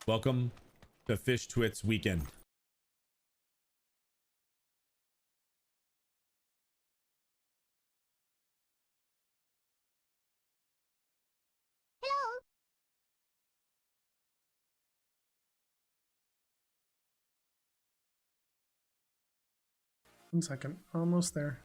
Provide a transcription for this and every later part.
Welcome to Fish Twits weekend. Hello. 1 second, almost there.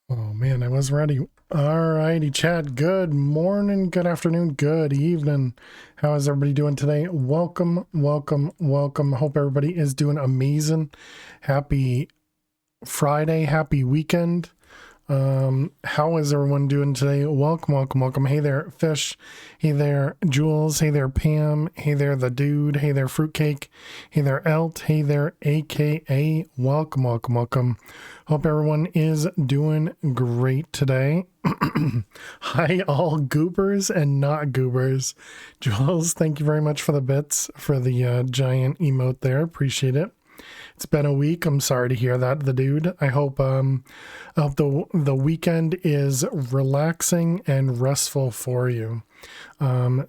Oh man, I was ready. Alrighty, chat. Good morning, good afternoon, good evening. How is everybody doing today? Welcome, welcome, welcome. Hope everybody is doing amazing. Happy Friday, happy weekend. How is everyone doing today? Welcome, welcome, welcome. Hey there, Fish. Hey there, Jules. Hey there, Pam. Hey there, the dude. Hey there, Fruitcake. Hey there, Elt. Hey there, AKA. Welcome, welcome, welcome. Hope everyone is doing great today. Hi, all goobers and not goobers. Jules, thank you very much for the bits for the giant emote there. Appreciate it. It's been a week. I'm sorry to hear that, the dude. I hope the weekend is relaxing and restful for you.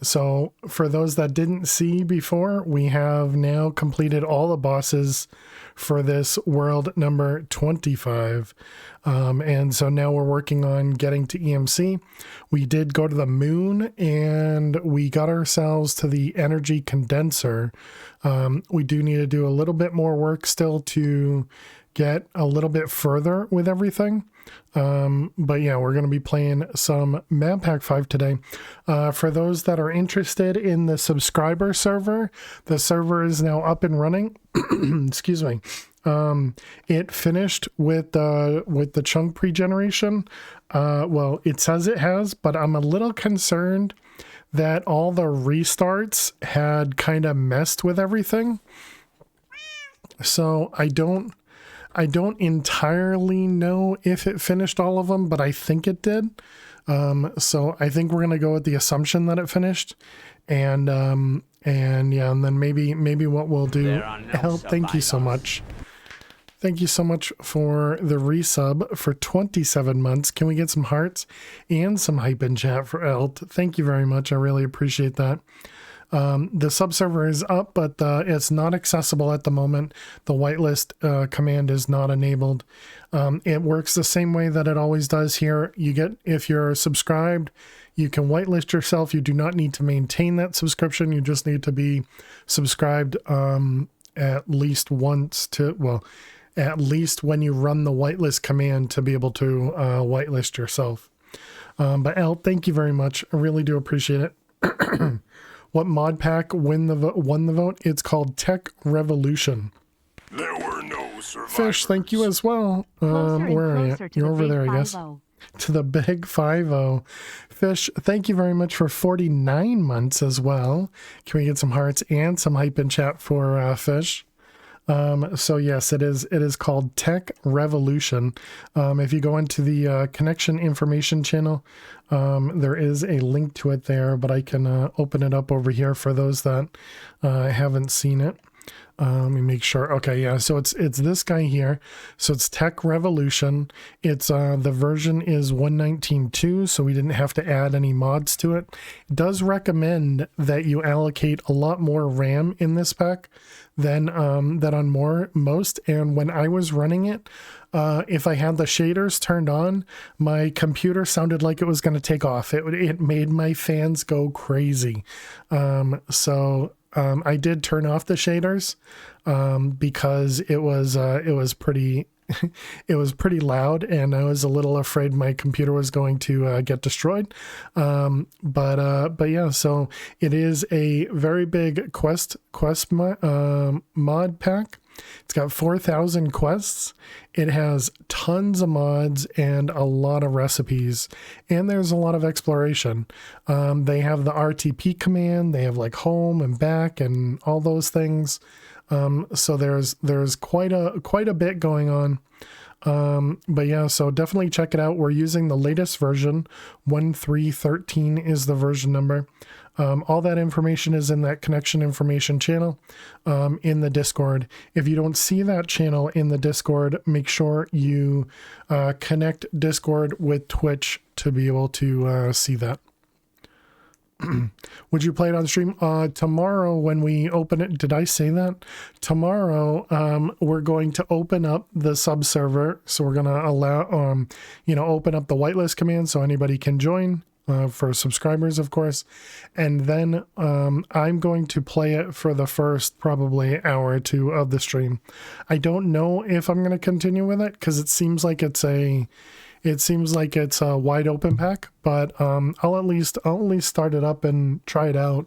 So for those that didn't see before, we have now completed all the bosses for this world number 25. And so now we're working on getting to EMC. We did go to the moon and we got ourselves to the energy condenser. We do need to do a little bit more work still to get a little bit further with everything. But yeah, we're going to be playing some MadPack 5 today. For those that are interested in the subscriber server, the server is now up and running. Excuse me. It finished with the chunk pre-generation. Well, it says it has, but I'm a little concerned that all the restarts had kind of messed with everything. So I don't entirely know if it finished all of them, but I think it did. So I think we're going to go with the assumption that it finished. And yeah, and then maybe what we'll do. Help, thank you so much. Thank you so much for the resub for 27 months. Can we get some hearts and some hype in chat for Elt? Thank you very much. I really appreciate that. The subserver is up, but it's not accessible at the moment. The whitelist command is not enabled. It works the same way that it always does here. You get, if you're subscribed, you can whitelist yourself. You do not need to maintain that subscription. You just need to be subscribed at least once to, well, at least when you run the whitelist command to be able to whitelist yourself. But El, thank you very much. I really do appreciate it. What MadPack won the vote? It's called Tech Revolution. There were no survivors. Fish, thank you as well. Where are you? You're over there, I guess. To the big 5-0. Fish, thank you very much for 49 months as well. Can we get some hearts and some hype in chat for Fish? So yes, it is called Tech Revolution. If you go into the connection information channel, there is a link to it there, but I can open it up over here for those that haven't seen it. Let me make sure. Okay, yeah, so it's this guy here. So it's Tech Revolution. It's the version is 119.2, so we didn't have to add any mods to it. It does recommend that you allocate a lot more RAM in this pack than on most. And when I was running it, if I had the shaders turned on, my computer sounded like it was going to take off. It made my fans go crazy. I did turn off the shaders because it was pretty it was pretty loud, and I was a little afraid my computer was going to get destroyed. But yeah, so it is a very big quest mod pack. It's got 4,000 quests. It has tons of mods and a lot of recipes, and there's a lot of exploration. They have the RTP command. They have like home and back and all those things. So there's quite a bit going on. But yeah, so definitely check it out. We're using the latest version. 1.3.13 is the version number. All that information is in that connection information channel in the Discord. If you don't see that channel in the Discord, make sure you connect Discord with Twitch to be able to see that. Would you play it on stream? Tomorrow when we open it, did I say that? Tomorrow, we're going to open up the sub server. So we're going to allow, open up the whitelist command so anybody can join. For subscribers, of course. And then I'm going to play it for the first probably hour or two of the stream. I don't know if I'm going to continue with it because it seems like it's it seems like it's a wide open pack, but I'll at least start it up and try it out.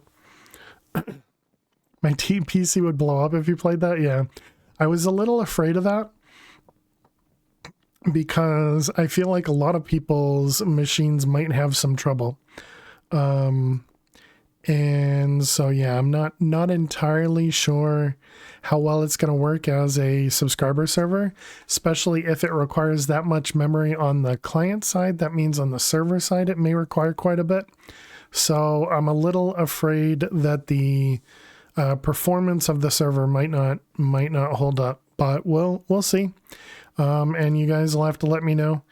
My PC would blow up if you played that. Yeah, I was a little afraid of that because I feel like a lot of people's machines might have some trouble. And so yeah, I'm not entirely sure how well it's going to work as a subscriber server, especially if it requires that much memory on the client side. That means on the server side it may require quite a bit. So I'm a little afraid that the performance of the server might not hold up, but we'll see. And you guys will have to let me know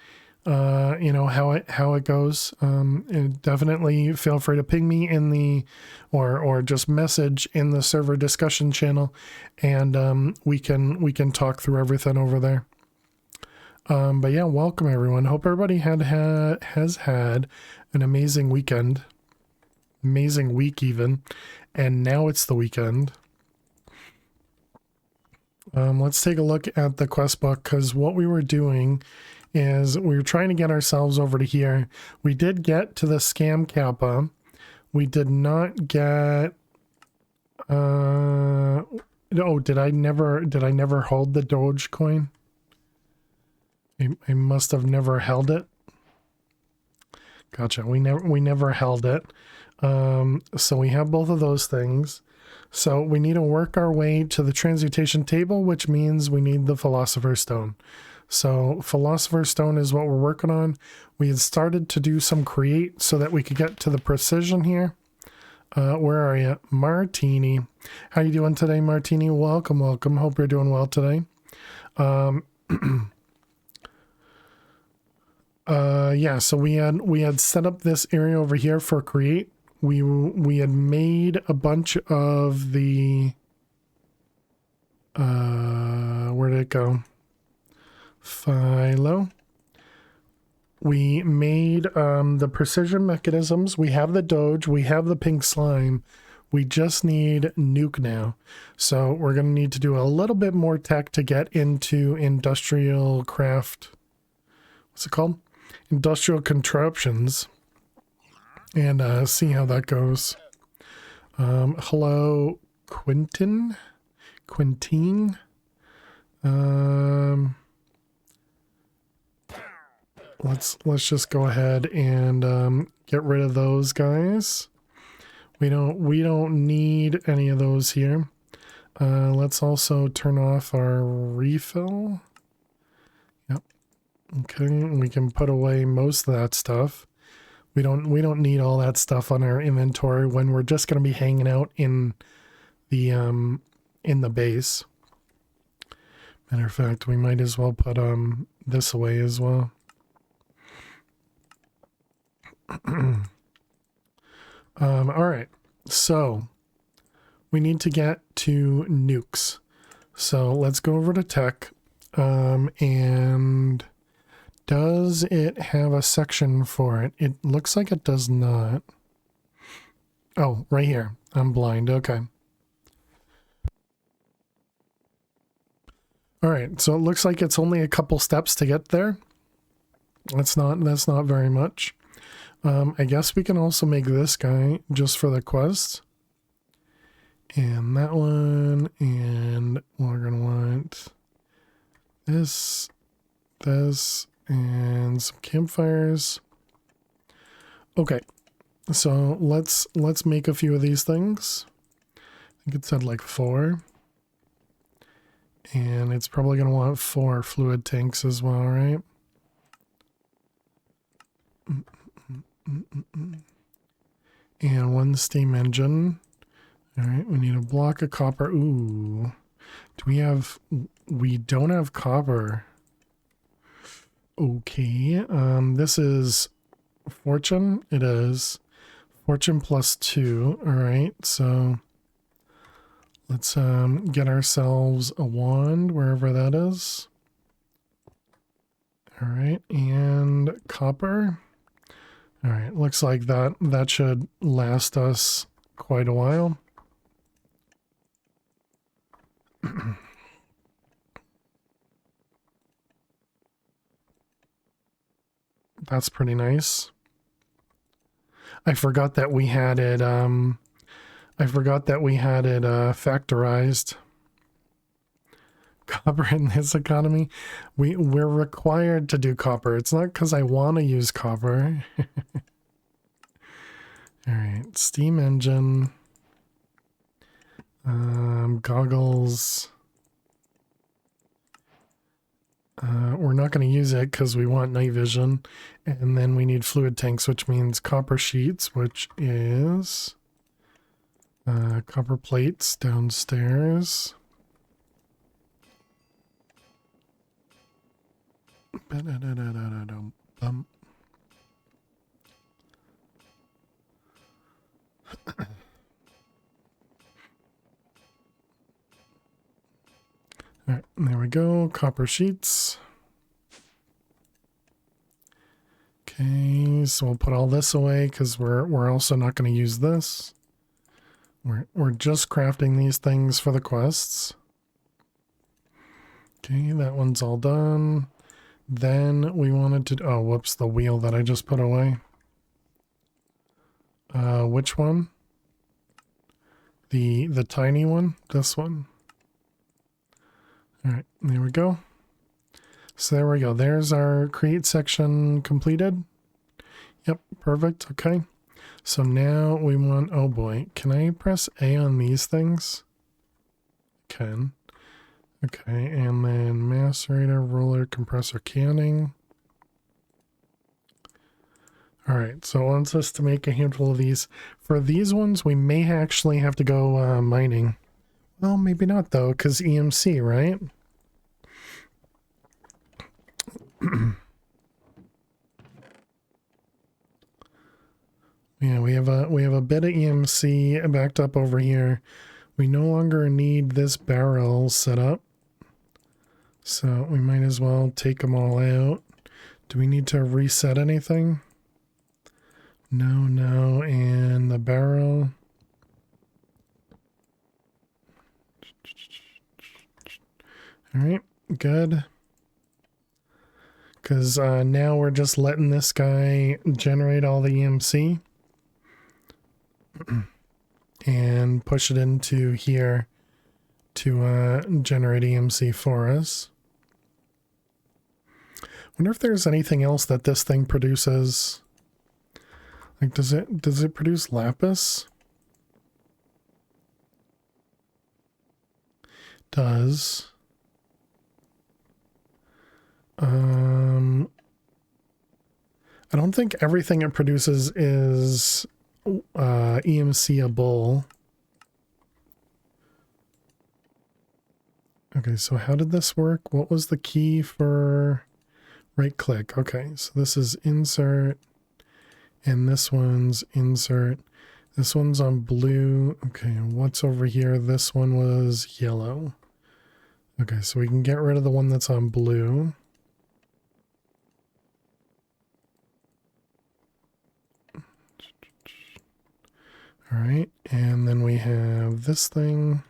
how it goes. And definitely feel free to ping me in the or just message in the server discussion channel, and we can talk through everything over there. But yeah, welcome everyone. Hope everybody has had an amazing weekend, amazing week even, and now it's the weekend. Let's take a look at the quest book, because what we were doing is we were trying to get ourselves over to here. We did get to the scam kappa. We did not get oh, did I never hold the Dogecoin? I must have never held it. Gotcha. We never held it. So we have both of those things. So we need to work our way to the transmutation table, which means we need the Philosopher's Stone. So Philosopher's Stone is what we're working on. We had started to do some create so that we could get to the precision here. Where are you? Martini. How you doing today, Martini? Welcome. Hope you're doing well today. Yeah, so we had set up this area over here for create. We had made a bunch of the where did it go? Philo. We made the precision mechanisms. We have the Doge. We have the pink slime. We just need nuke now. So we're going to need to do a little bit more tech to get into industrial craft. What's it called? Industrial contraptions. And see how that goes. Hello, Quintine. Let's just go ahead and get rid of those guys. We don't need any of those here. Let's also turn off our refill. Yep. Okay, we can put away most of that stuff. We don't need all that stuff on our inventory when we're just going to be hanging out in the base. Matter of fact, we might as well put this away as well. All right, so we need to get to nukes. So let's go over to tech, and does it have a section for it? It looks like it does not. Oh, right here. I'm blind. Okay. All right, so it looks like it's only a couple steps to get there. That's not very much. I guess we can also make this guy just for the quest. And that one, and we're gonna want this, and some campfires. Okay, so let's make a few of these things. I think it said like 4. And it's probably going to want 4 fluid tanks as well, right? And 1 steam engine. All right, we need a block of copper. Ooh, we don't have copper. Okay, this is fortune. It is fortune +2. All right, so let's get ourselves a wand wherever that is. All right, and copper. All right, looks like that should last us quite a while. That's pretty nice. I forgot that we had it, factorized. Copper in this economy. We're required to do copper. It's not because I want to use copper. Alright, steam engine. Goggles. We're not going to use it because we want night vision. And then we need fluid tanks, which means copper sheets, which is copper plates downstairs. All right, there we go. Copper sheets. Okay, so we'll put all this away because we're also not going to use this. We're just crafting these things for the quests. Okay, that one's all done. Then we wanted to, oh, whoops, the wheel that I just put away. Which one? The tiny one? This one. All right, there we go. So there we go. There's our create section completed. Yep, perfect. Okay. So now we want, oh boy, can I press A on these things? Can. Okay, and then macerator, roller, compressor, canning. All right, so it wants us to make a handful of these. For these ones, we may actually have to go mining. Well, maybe not though, because EMC, right? Yeah, we have a bit of EMC backed up over here. We no longer need this barrel set up. So we might as well take them all out. Do we need to reset anything? No, and the barrel. All right, good. Because now we're just letting this guy generate all the EMC. And push it into here to generate EMC for us. Wonder if there's anything else that this thing produces. Like, does it produce lapis? Does. I don't think everything it produces is EMC-able. Okay, so how did this work? What was the key for right click? Okay, so this is insert, and this one's insert. This one's on blue. Okay, and what's over here? This one was yellow. Okay, so we can get rid of the one that's on blue. All right, and then we have this thing.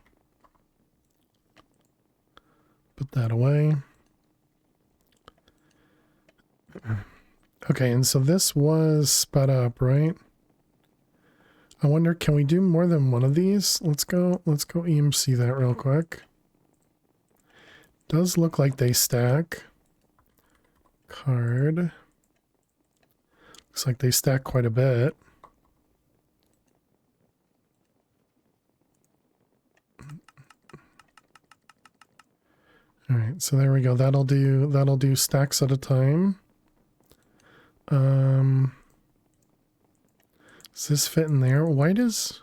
Put that away. Okay, and so this was sped up, right? I wonder, can we do more than one of these? Let's go EMC that real quick. Does look like they stack. Card. Looks like they stack quite a bit. All right, so there we go. That'll do stacks at a time. Does this fit in there? Why does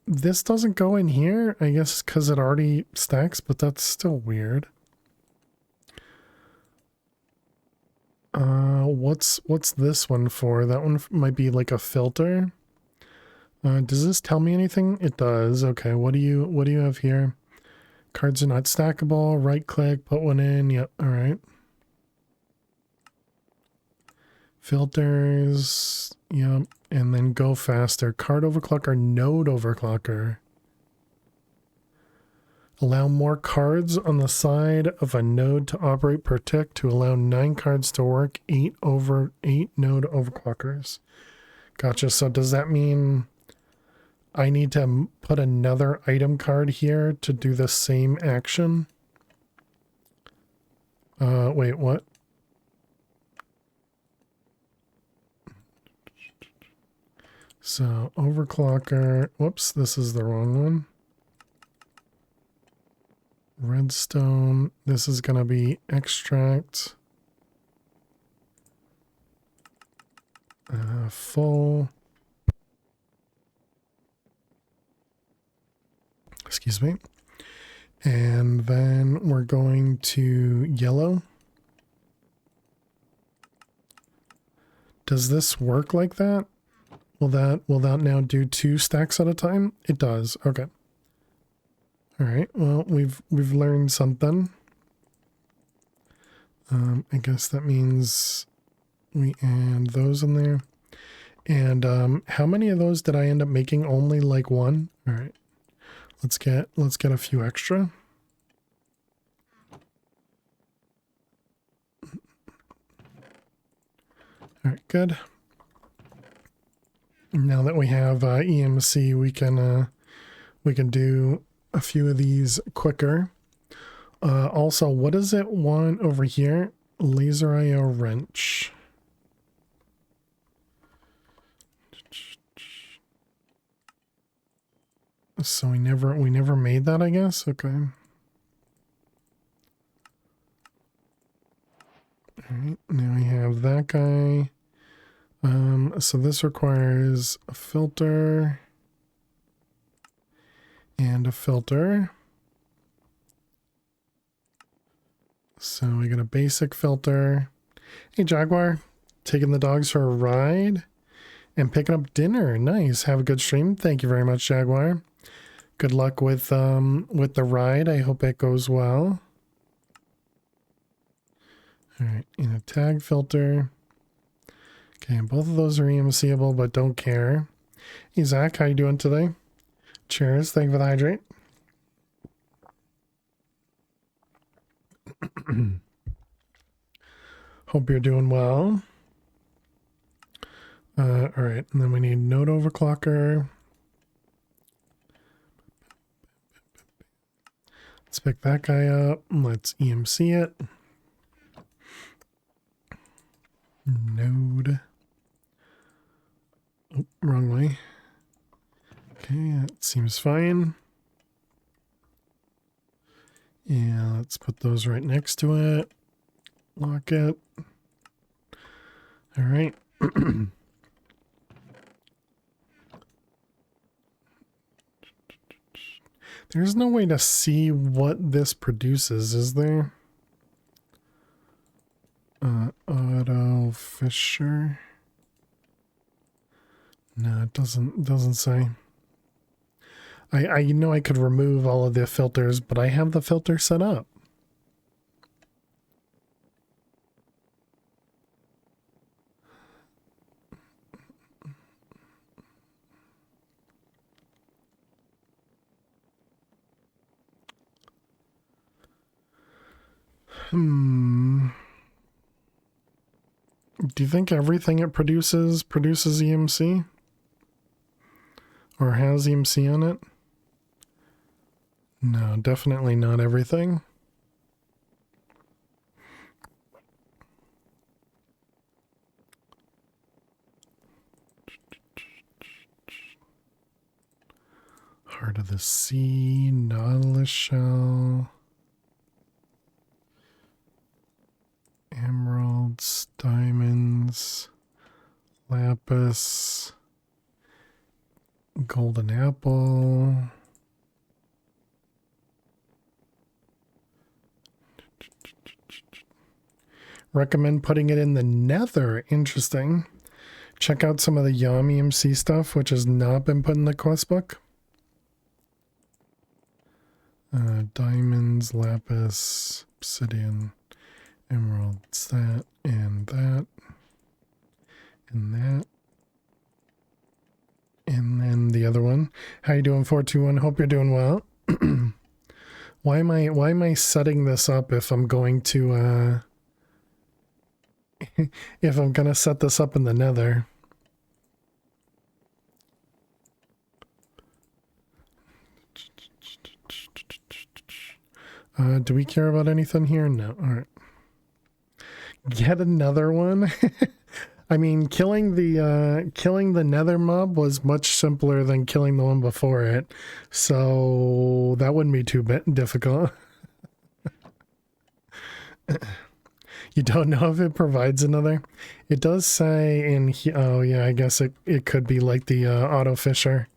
this doesn't go in here? I guess because it already stacks, but that's still weird. What's this one for? That one might be like a filter. Does this tell me anything? It does. Okay, what do you have here? Cards are not stackable. Right click, put one in. Yep. All right. Filters. Yep. And then go faster. Card overclocker, node overclocker. Allow more cards on the side of a node to operate per tick to allow 9 cards to work, 8 node overclockers. Gotcha. So does that mean I need to put another item card here to do the same action? Wait, what? So overclocker, whoops, this is the wrong one. Redstone, this is going to be extract. Full. Excuse me. And then we're going to yellow. Does this work like that? Will that now do 2 stacks at a time? It does. Okay. All right. Well, we've learned something. I guess that means we add those in there. And how many of those did I end up making? Only like 1. All right. Let's get a few extra. All right, good. Now that we have EMC, we can do a few of these quicker. Also, what does it want over here? Laser IO wrench. So we never made that, I guess. Okay. All right, now we have that guy. So this requires a filter and a filter. So we got a basic filter. Hey Jaguar, taking the dogs for a ride and picking up dinner. Nice. Have a good stream. Thank you very much, Jaguar. Good luck with the ride. I hope it goes well. All right, in a tag filter. Okay, and both of those are EMCable, but don't care. Hey Zach, how you doing today? Cheers. Thank you for the hydrate. Hope you're doing well. All right, and then we need node overclocker. Let's pick that guy up. Let's EMC it. Node. Oh, wrong way. Okay, that seems fine. Yeah, let's put those right next to it. Lock it. All right. There's no way to see what this produces, is there? Auto Fisher. No, it doesn't say. I know I could remove all of the filters, but I have the filter set up. Do you think everything it produces EMC? Or has EMC on it? No, definitely not everything. Heart of the Sea, Nautilus Shell, emeralds, diamonds, lapis, golden apple. Recommend putting it in the nether. Interesting. Check out some of the Yom EMC stuff, which has not been put in the quest book. Diamonds, lapis, obsidian, emeralds, that, and that, and that. And then the other one. How you doing, 421? Hope you're doing well. why am I setting this up if I'm going to if I'm gonna set this up in the nether? Do we care about anything here? No. All right. Get another one. I mean, killing the nether mob was much simpler than killing the one before it, so that wouldn't be too difficult. You don't know if it provides another? It does say in here, oh yeah, I guess it could be like the auto fisher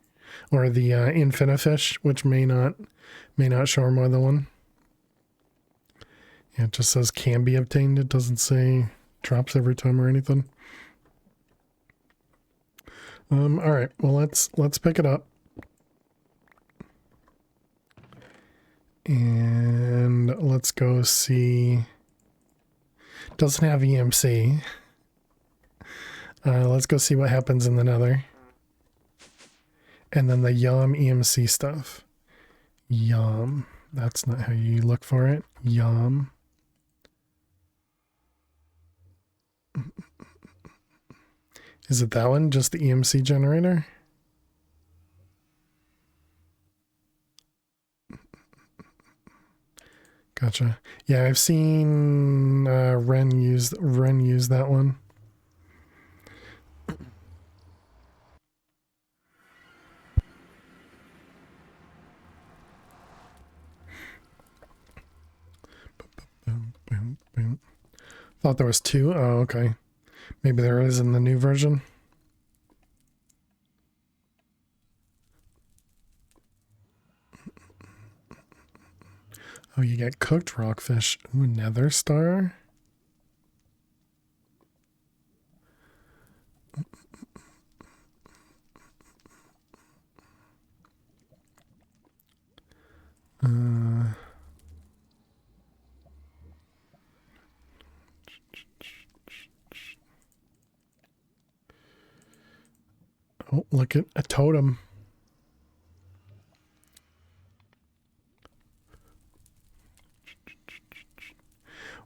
or the infinifish, which may not show more than one. Yeah, it just says can be obtained. It doesn't say drops every time or anything. All right, well let's pick it up. And let's go see. Doesn't have EMC. Let's go see what happens in the nether. And then the Yom EMC stuff. Yom. That's not how you look for it. Yom. Is it that one? Just the EMC generator? Gotcha. Yeah, I've seen Ren use that one. Thought there was two. Oh, okay. Maybe there is in the new version. Oh, you get cooked rockfish. Ooh, nether star. Oh, look at a totem.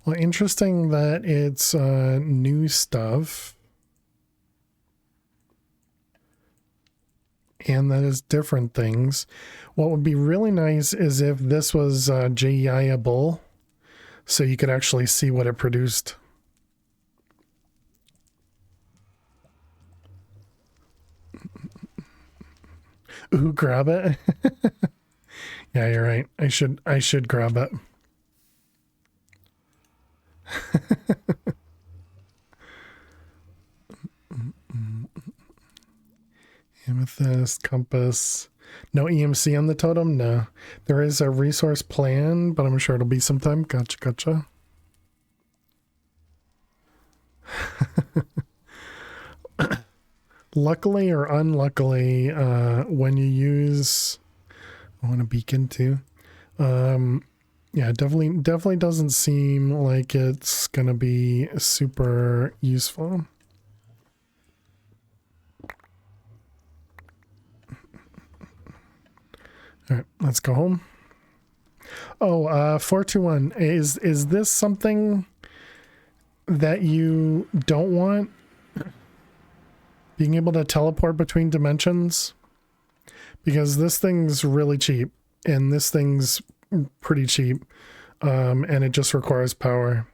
Well, interesting that it's new stuff. And that is different things. What would be really nice is if this was JEI-able, so you could actually see what it produced. Ooh, grab it. Yeah, you're right. I should grab it. Amethyst, compass. No EMC on the totem? No. There is a resource plan, but I'm sure it'll be sometime. Gotcha, gotcha. Luckily or unluckily, when you use... I want a beacon too. Yeah, definitely doesn't seem like it's gonna be super useful. All right, let's go home. Oh, 421. Is this something that you don't want? Being able to teleport between dimensions? Because this thing's really cheap, and this thing's pretty cheap, and it just requires power.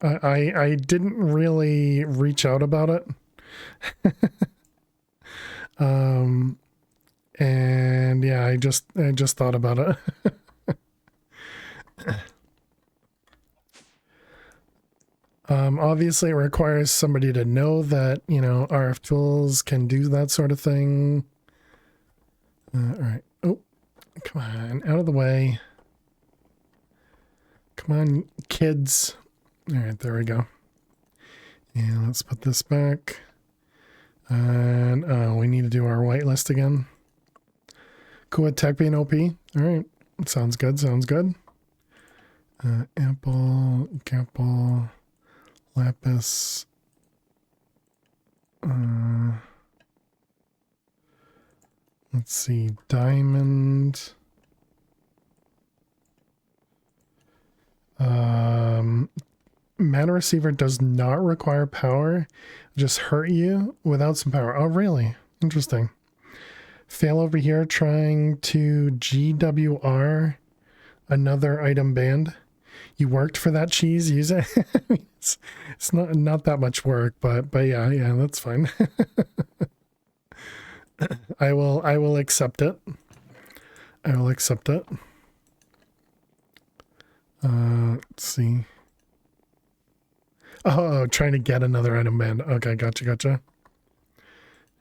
I didn't really reach out about it. And yeah, I just thought about it. Obviously it requires somebody to know that, you know, RF tools can do that sort of thing. All right. Oh, come on, out of the way. Come on, kids. All right, there we go. And let's put this back. And we need to do our whitelist again. Cool with tech being OP. All right, sounds good. Sounds good. Apple, Gapple, Lapis. Let's see, diamond. Mana receiver does not require power, just hurt you without some power. Oh, really? Interesting. Fail over here trying to GWR another item banned. You worked for that cheese, use it. it's not that much work, but yeah, that's fine. I will accept it. I will accept it. Let's see. Oh, trying to get another item band. Okay, gotcha.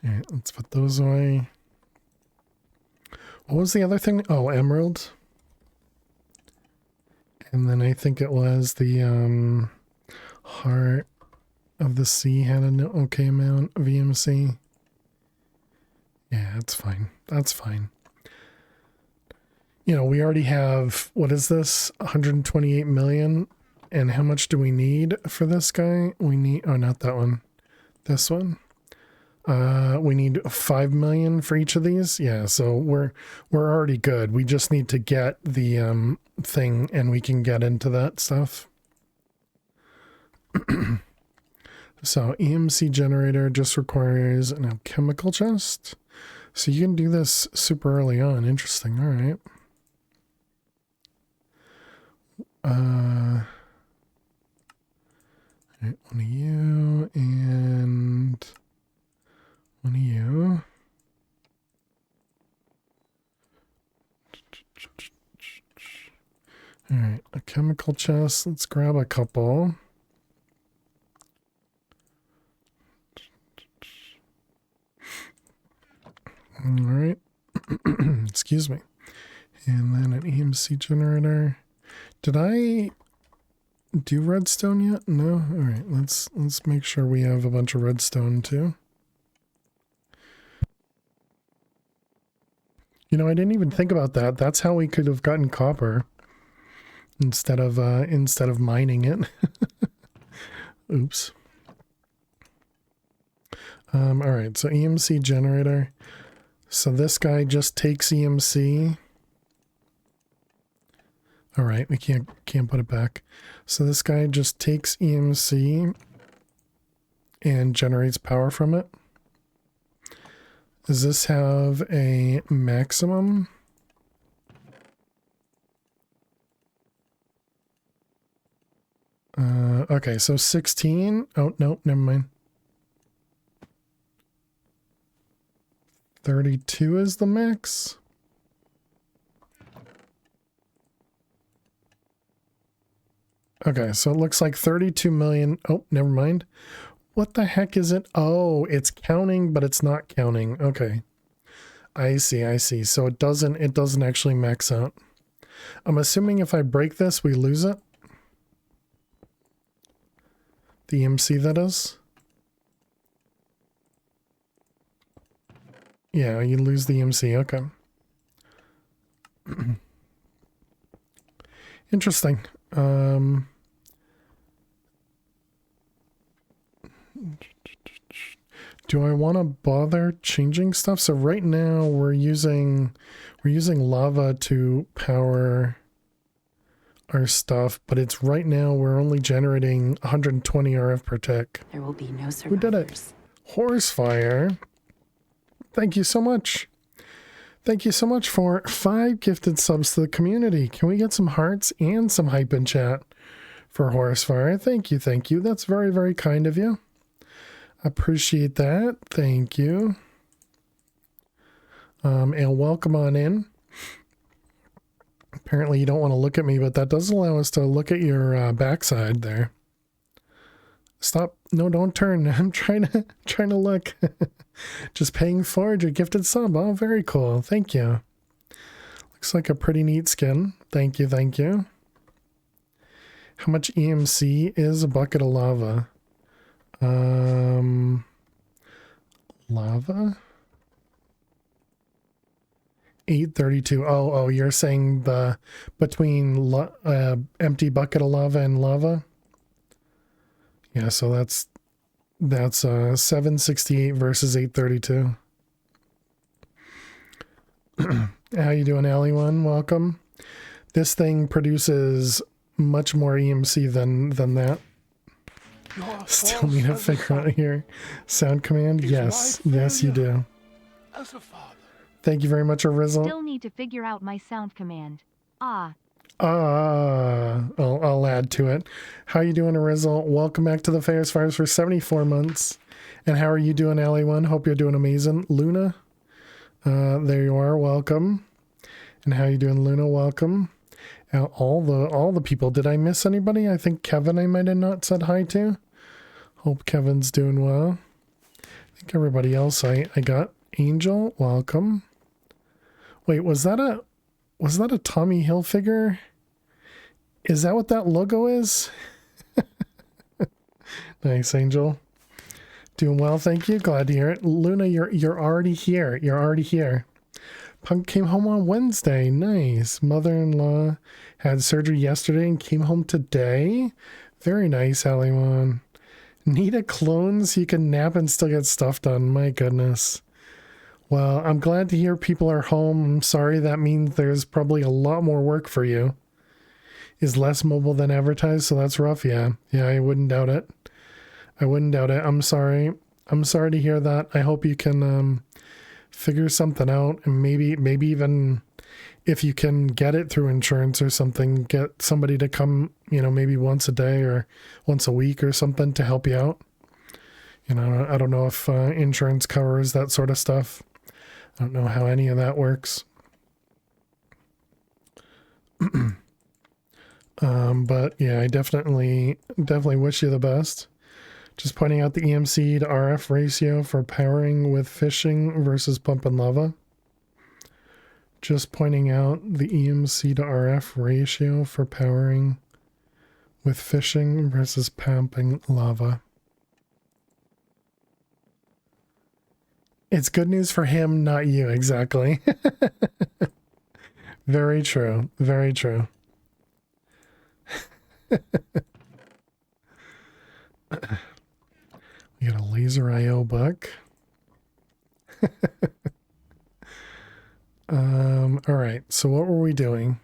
Alright, let's put those away. What was the other thing? Oh, emerald. And then I think it was the heart of the sea had an okay amount of EMC. Yeah, that's fine. That's fine. You know, we already have, what is this? 128 million. And how much do we need for this guy? We need, oh, not that one. This one. We need 5 million for each of these. Yeah, so we're already good. We just need to get the thing and we can get into that stuff. So EMC generator just requires an alchemical chest. So you can do this super early on. Interesting. All right. Right, one of you and one of you. All right, a chemical chest. Let's grab a couple. All right. Excuse me. And then an EMC generator. Did I do redstone yet? No? All right, let's make sure we have a bunch of redstone too. You know, I didn't even think about that. That's how we could have gotten copper instead of mining it. Oops. All right, so EMC generator. So this guy just takes EMC. All right, we can't put it back. So this guy just takes EMC and generates power from it. Does this have a maximum? Okay, so 16. Oh, no, never mind. 32 is the max. Okay, so it looks like 32 million. Oh, never mind. What the heck is it? Oh, it's counting, but it's not counting. Okay. I see. So it doesn't actually max out. I'm assuming if I break this, we lose it. The EMC, that is. Yeah, you lose the EMC. Okay. Interesting. Do I want to bother changing stuff? So right now we're using lava to power our stuff, but it's right now we're only generating 120 RF per tick. There will be no survivors. Who did it? Horsefire. Thank you so much. Thank you so much for 5 gifted subs to the community. Can we get some hearts and some hype in chat for Horsefire? Thank you. That's very, very kind of you. Appreciate that. Thank you. And welcome on in. Apparently you don't want to look at me, but that does allow us to look at your backside there. Stop. No, don't turn. I'm trying to look. Just paying forward your gifted sub. Oh, very cool. Thank you. Looks like a pretty neat skin. Thank you. How much EMC is a bucket of lava? Lava? 832. Oh, you're saying the between empty bucket of lava and lava? Yeah, so that's 768 versus 832. How you doing, Alley1? Welcome. This thing produces much more EMC than that. Still need to figure out your sound command. Yes, yes, you do. As a father. Thank you very much, Arizzle. Still need to figure out my sound command. I'll add to it. How you doing, Arizzle? Welcome back to the Fires for 74 months. And how are you doing, Alley1? Hope you're doing amazing. Luna, there you are. Welcome. And how you doing, Luna? Welcome. All the people. Did I miss anybody? I think Kevin I might have not said hi to. Hope Kevin's doing well. I think everybody else I got. Angel, welcome. Wait, was that a Tommy Hilfiger? Is that what that logo is? Nice, Angel. Doing well, thank you. Glad to hear it. Luna, you're already here. You're already here. Punk came home on Wednesday. Nice. Mother-in-law had surgery yesterday and came home today. Very nice, Alley1. Need a clone so you can nap and still get stuff done. My goodness. Well, I'm glad to hear people are home. I'm sorry that means there's probably a lot more work for you. Is less mobile than advertised, so that's rough, yeah. Yeah, I wouldn't doubt it. I wouldn't doubt it. I'm sorry. I'm sorry to hear that. I hope you can figure something out, and maybe even if you can get it through insurance or something, get somebody to come, maybe once a day or once a week or something to help you out. I don't know if insurance covers that sort of stuff. I don't know how any of that works. But yeah, I definitely wish you the best. Just pointing out the EMC to RF ratio for powering with fishing versus pumping lava. Just pointing out the EMC to RF ratio for powering with fishing versus pumping lava. It's good news for him, not you, exactly. Very true. Very true. We got a laser IO buck. All right. So what were we doing?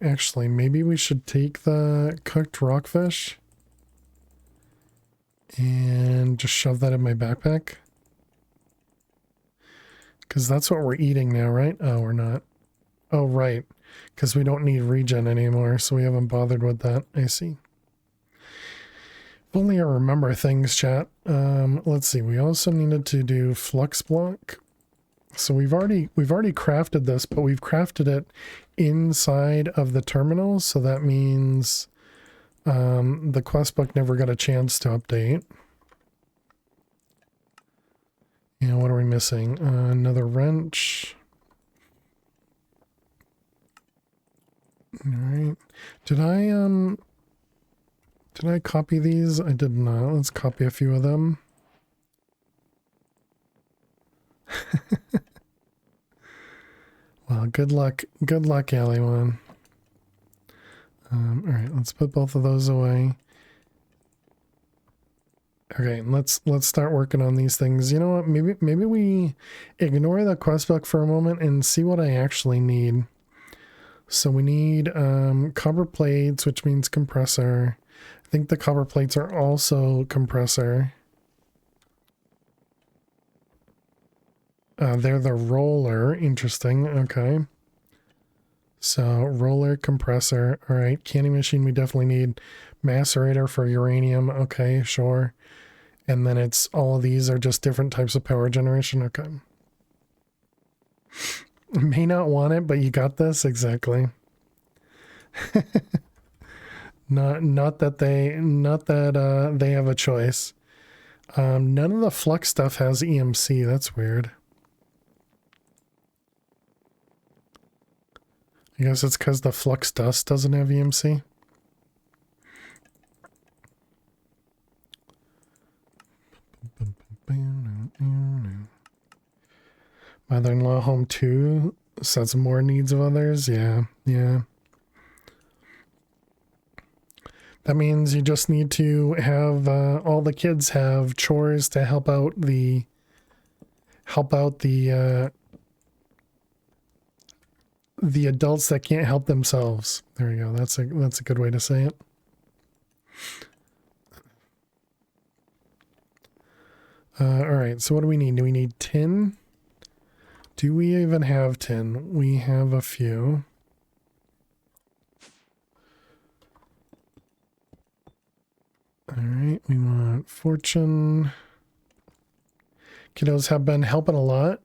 Actually, maybe we should take the cooked rockfish and just shove that in my backpack. Because that's what we're eating now, right? Oh, we're not. Oh, right. Because we don't need regen anymore, so we haven't bothered with that. I see. If only I remember things, chat. Let's see. We also needed to do flux block. So we've already crafted this, but we've crafted it inside of the terminal. So that means the quest book never got a chance to update. What are we missing? Another wrench. All right. Did I copy these? I did not. Let's copy a few of them. Well, good luck. Good luck, Alley1. All right, let's put both of those away. Okay, let's start working on these things. You know what? Maybe we ignore the quest book for a moment and see what I actually need. So we need copper plates, which means compressor. I think the copper plates are also compressor. They're the roller. Interesting. Okay. So roller, compressor. All right. Canning machine, we definitely need. Macerator for uranium. Okay, sure. And then it's all of these are just different types of power generation. Okay. May not want it, but you got this. Exactly. not that they have a choice. None of the flux stuff has EMC. That's weird. I guess it's because the flux dust doesn't have EMC. Mother-in-law home too. So that's more needs of others. Yeah. That means you just need to have all the kids have chores to help out the help out the adults that can't help themselves. There you go. That's a good way to say it. All right. So what do we need? Do we need tin? Do we even have tin? We have a few. All right. We want fortune. Kiddos have been helping a lot.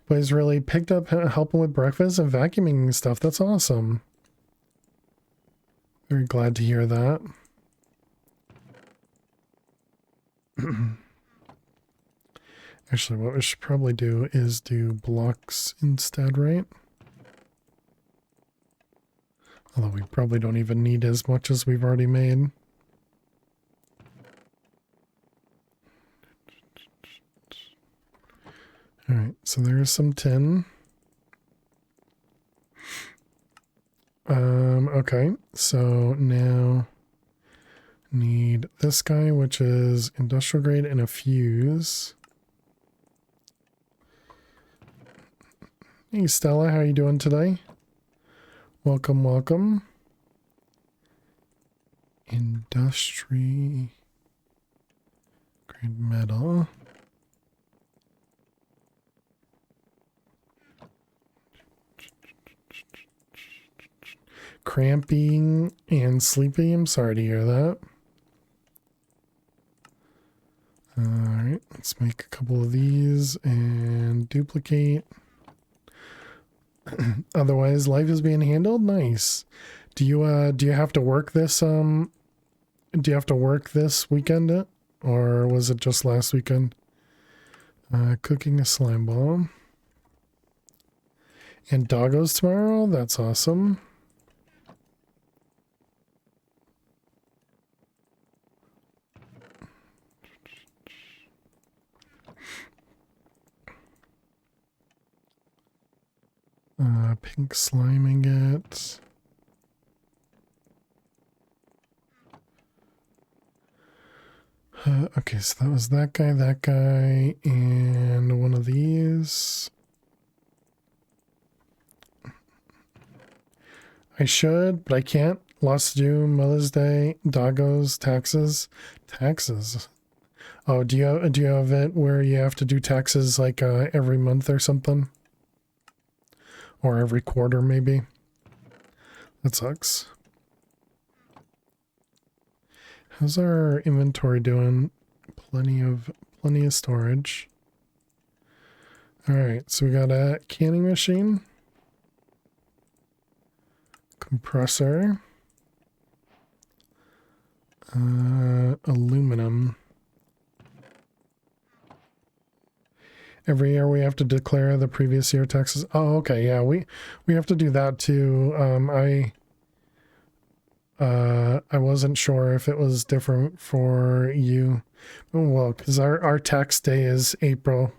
But he's really picked up helping with breakfast and vacuuming and stuff. That's awesome. Very glad to hear that. Actually, what we should probably do is do blocks instead, right? Although we probably don't even need as much as we've already made. All right, so there's some tin. Okay, so now need this guy, which is industrial grade, and a fuse. Hey Stella, how you doing today? Welcome, welcome. Industry grade metal. Cramping and sleepy. I'm sorry to hear that. Alright, let's make a couple of these and duplicate. Otherwise, life is being handled. Nice. Do you have to work this do you have to work this weekend, or was it just last weekend? Cooking a slime ball. And doggos tomorrow? That's awesome. Pink slime ingot. Okay, so that was that guy, and one of these. I should, but I can't. Lots to do. Mother's Day, doggos, taxes. Taxes. Oh, do you have it where you have to do taxes like every month or something? Or every quarter, maybe. That sucks. How's our inventory doing? Plenty of storage. All right, so we got a canning machine, compressor, aluminum. Every year we have to declare the previous year taxes. Oh, okay, yeah, we have to do that too. I wasn't sure if it was different for you. Well, because our tax day is April.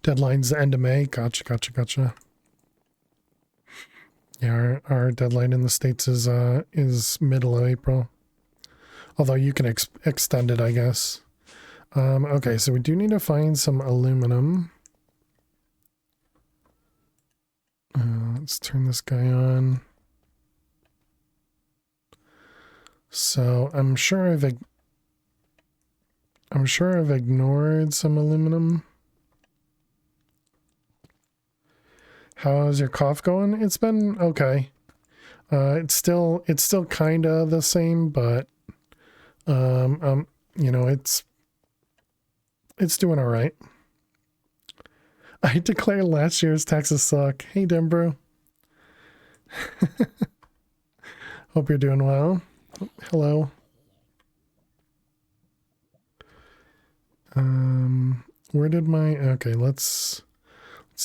Deadline's the end of May. Gotcha. Yeah, our deadline in the States is middle of April. Although you can extend it, I guess. Okay, so we do need to find some aluminum. Let's turn this guy on. So I'm sure I've ignored some aluminum. How's your cough going? It's been okay. It's still kind of the same, but you know, it's doing all right. I declared last year's taxes suck. Hey, Denbro. Hope you're doing well. Hello. Where did my... Okay, let's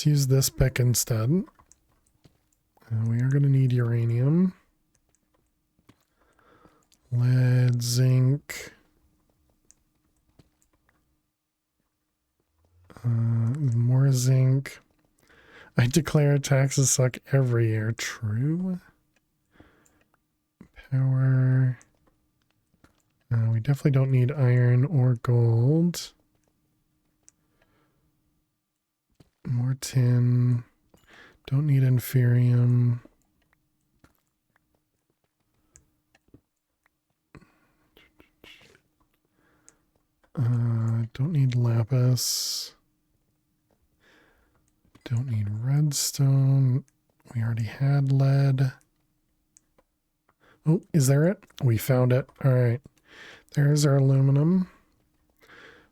use this pick instead. We are going to need uranium. Lead, zinc. More zinc. I declare taxes suck every year. True. Power. We definitely don't need iron or gold. More tin. Don't need inferium. Don't need lapis. Don't need redstone. We already had lead. Oh, is there it? We found it. All right. There's our aluminum.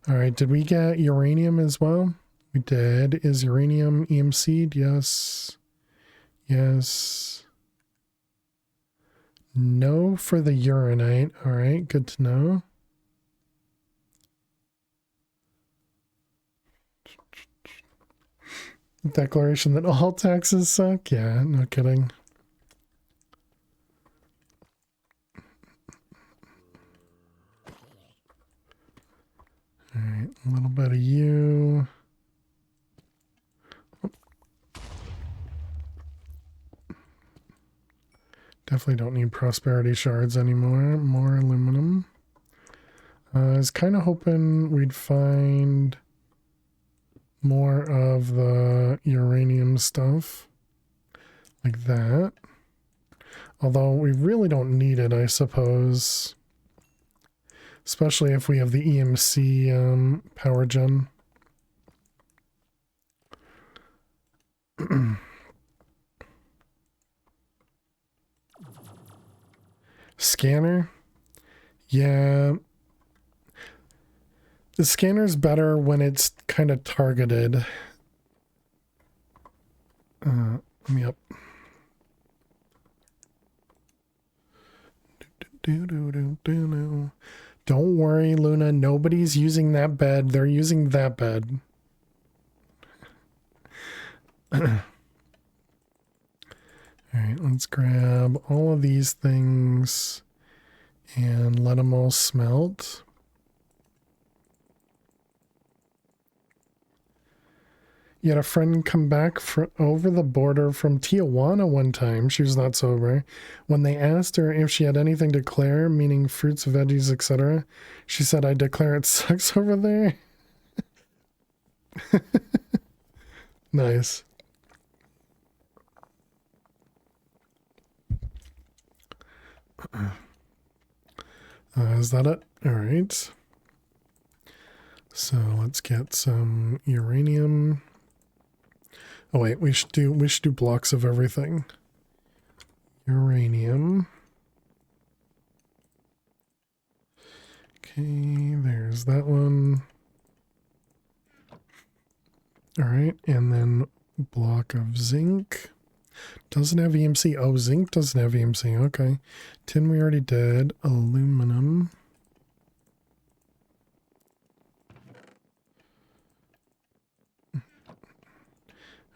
All right. Did we get uranium as well? We did. Is uranium EMC'd? Yes. Yes. No for the uranite. All right. Good to know. Declaration that all taxes suck? Yeah, no kidding. Alright, a little bit of you. Definitely don't need prosperity shards anymore. More aluminum. I was kind of hoping we'd find more of the uranium stuff. Like that. Although we really don't need it, I suppose. Especially if we have the EMC power gen. Scanner? Yeah. The scanner's better when it's kind of targeted. Let me up. Don't worry, Luna. Nobody's using that bed. They're using that bed. Alright, let's grab all of these things and let them all smelt. You had a friend come back over the border from Tijuana one time. She was not sober. When they asked her if she had anything to declare, meaning fruits, veggies, etc., she said, "I declare it sucks over there." Nice. Is that it? All right. So let's get some uranium. Oh wait, we should do blocks of everything. Uranium. Okay, there's that one. All right, and then block of zinc. Doesn't have EMC. Oh, zinc doesn't have EMC. Okay. Tin we already did. Aluminum.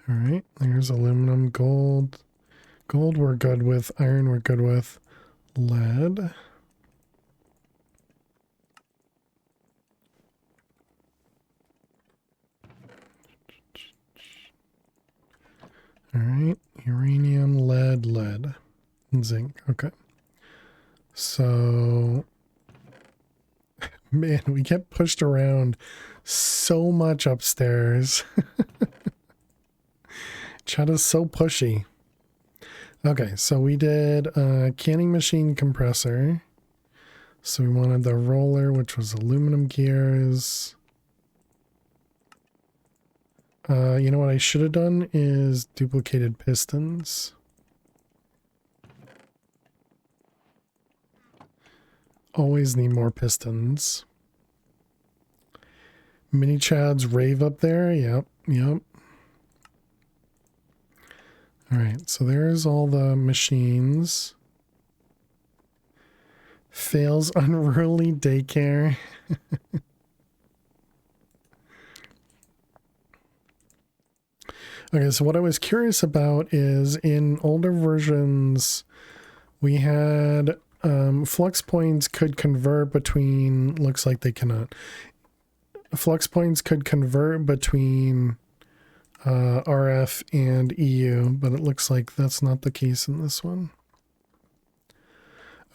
All right, there's aluminum, gold. Gold we're good with. Iron we're good with. Lead. All right, uranium, lead, and zinc. Okay. So, man, we get pushed around so much upstairs. Chat is so pushy. Okay, so we did a canning machine compressor. So we wanted the roller, which was aluminum gears. You know what I should have done is duplicated pistons. Always need more pistons. Mini Chads rave up there. Yep, yep. All right, so there's all the machines. Fails unruly daycare. Okay, so what I was curious about is in older versions, we had flux points could convert between, looks like they cannot. Flux points could convert between RF and EU, but it looks like that's not the case in this one.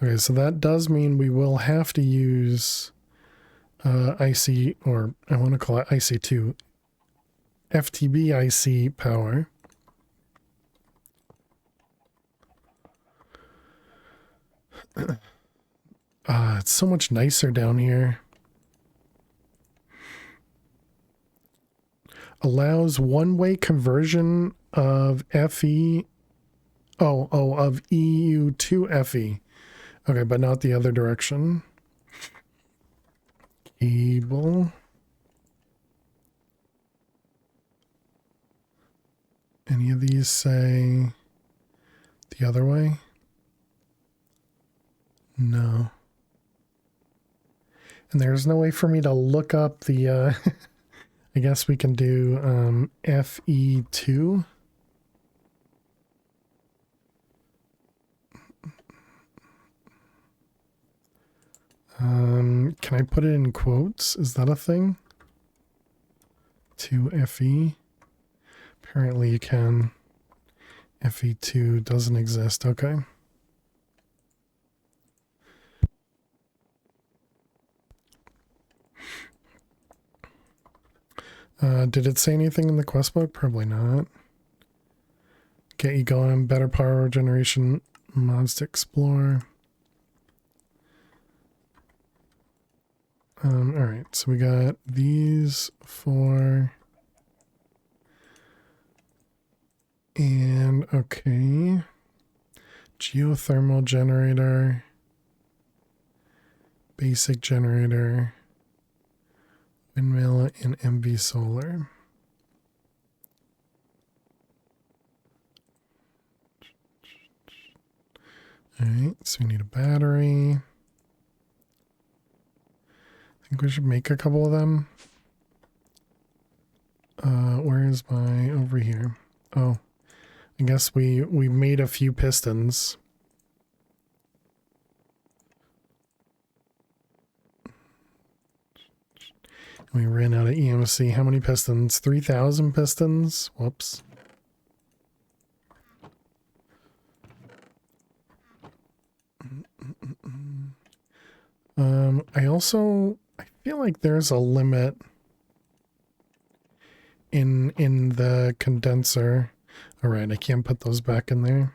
Okay, so that does mean we will have to use IC, or I want to call it IC2. FTB IC power. It's so much nicer down here. Allows one-way conversion of FE. Of EU to FE. Okay, but not the other direction. Cable. Any of these say the other way? No. And there's no way for me to look up the, I guess we can do FE2. Can I put it in quotes? Is that a thing? To FE? Apparently you can. FE2 doesn't exist. Okay. Did it say anything in the quest book? Probably not. Get you going. Better power generation mods to explore. Alright, so we got these 4. And, okay. Geothermal generator. Basic generator. Windmill and MV solar. Alright, so we need a battery. I think we should make a couple of them. Where is my over here? Oh, I guess we made a few pistons. We ran out of EMC. How many pistons? 3,000 pistons? Whoops. I feel like there's a limit in the condenser. All right, I can't put those back in there.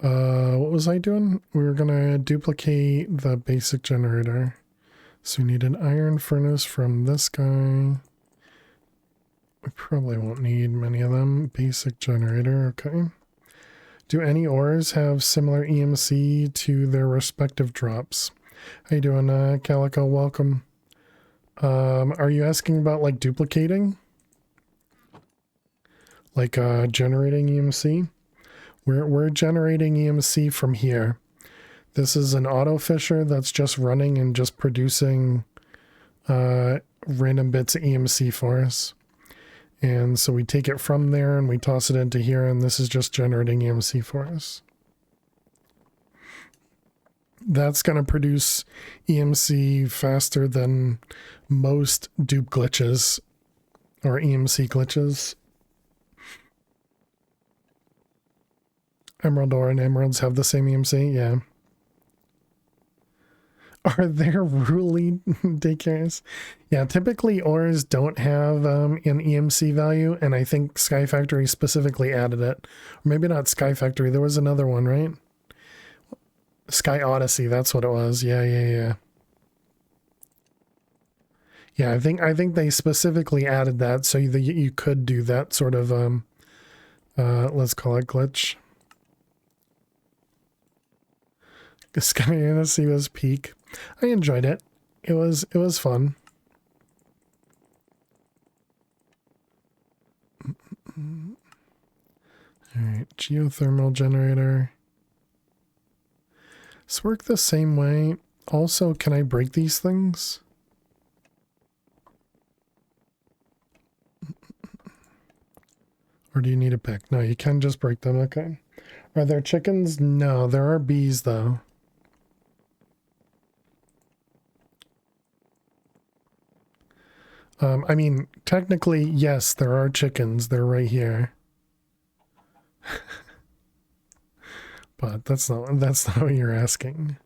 What was I doing? We were gonna duplicate the basic generator. So we need an iron furnace from this guy. We probably won't need many of them. Basic generator, okay. Do any ores have similar EMC to their respective drops? How you doing, Calico? Welcome. Are you asking about like duplicating? Like generating EMC? We're generating EMC from here. This is an auto fisher that's just running and just producing random bits of EMC for us. And so we take it from there and we toss it into here, and this is just generating EMC for us. That's going to produce EMC faster than most dupe glitches or EMC glitches. Emerald ore and emeralds have the same EMC, yeah. Are there really daycares? Yeah, typically ores don't have an EMC value, and I think Sky Factory specifically added it. Or maybe not Sky Factory, there was another one, right? Sky Odyssey, that's what it was. Yeah. Yeah, I think they specifically added that so that you could do that sort of let's call it glitch. Sky Odyssey was peak. I enjoyed it. It was fun. Alright, geothermal generator. This work the same way. Also, can I break these things? Or do you need a pick? No, you can just break them. Okay. Are there chickens? No, there are bees though. I mean, technically, yes, there are chickens. They're right here. But that's not what you're asking.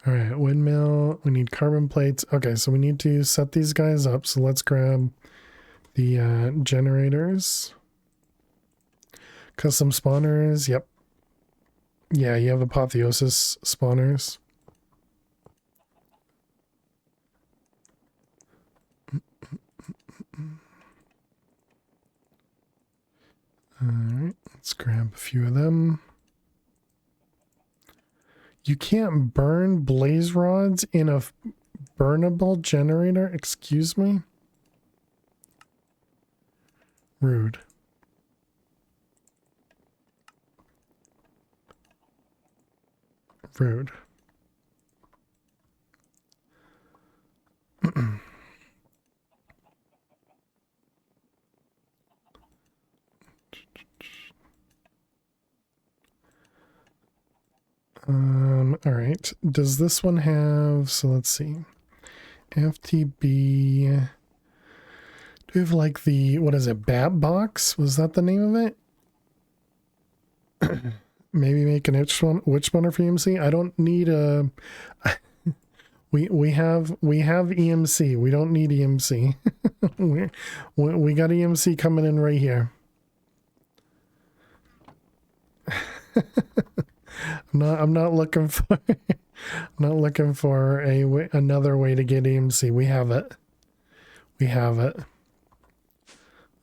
All right, windmill. We need carbon plates. Okay, so we need to set these guys up. So let's grab the generators. Custom spawners. Yep. Yeah, you have apotheosis spawners. All right, let's grab a few of them. You can't burn blaze rods in a burnable generator? Excuse me? Rude. Rude. All right. Does this one have, so let's see. FTB. Do we have like the, what is it, Bat Box? Was that the name of it? Maybe make an witch spawner for EMC? I don't need a... we have EMC. We don't need EMC. we got EMC coming in right here. I'm not looking for another way to get EMC. We have it. We have it.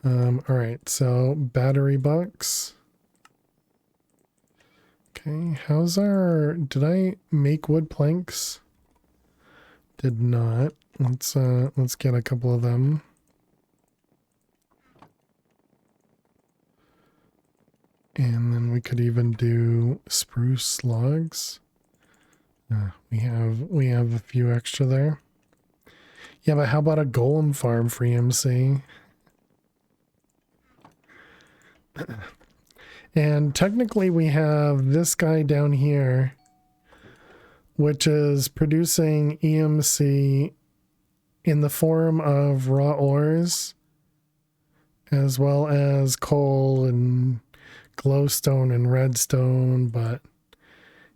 All right, so battery box. Okay, how's our, did I make wood planks? Did not. Let's get a couple of them. And then we could even do spruce logs. We have a few extra there. Yeah, but how about a golem farm for EMC? And technically we have this guy down here, which is producing EMC in the form of raw ores, as well as coal and glowstone and redstone. But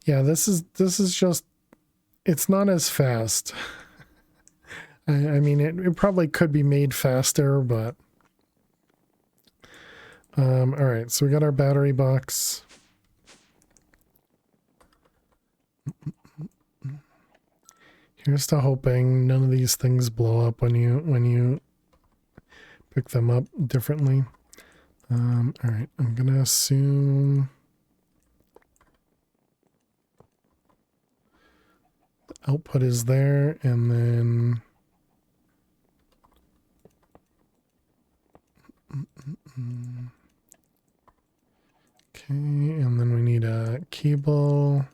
yeah, this is just, it's not as fast. I mean, it probably could be made faster, but all right, so we got our battery box. Here's to hoping none of these things blow up when you pick them up differently. All right, I'm gonna assume the output is there, and then okay, and then we need a cable.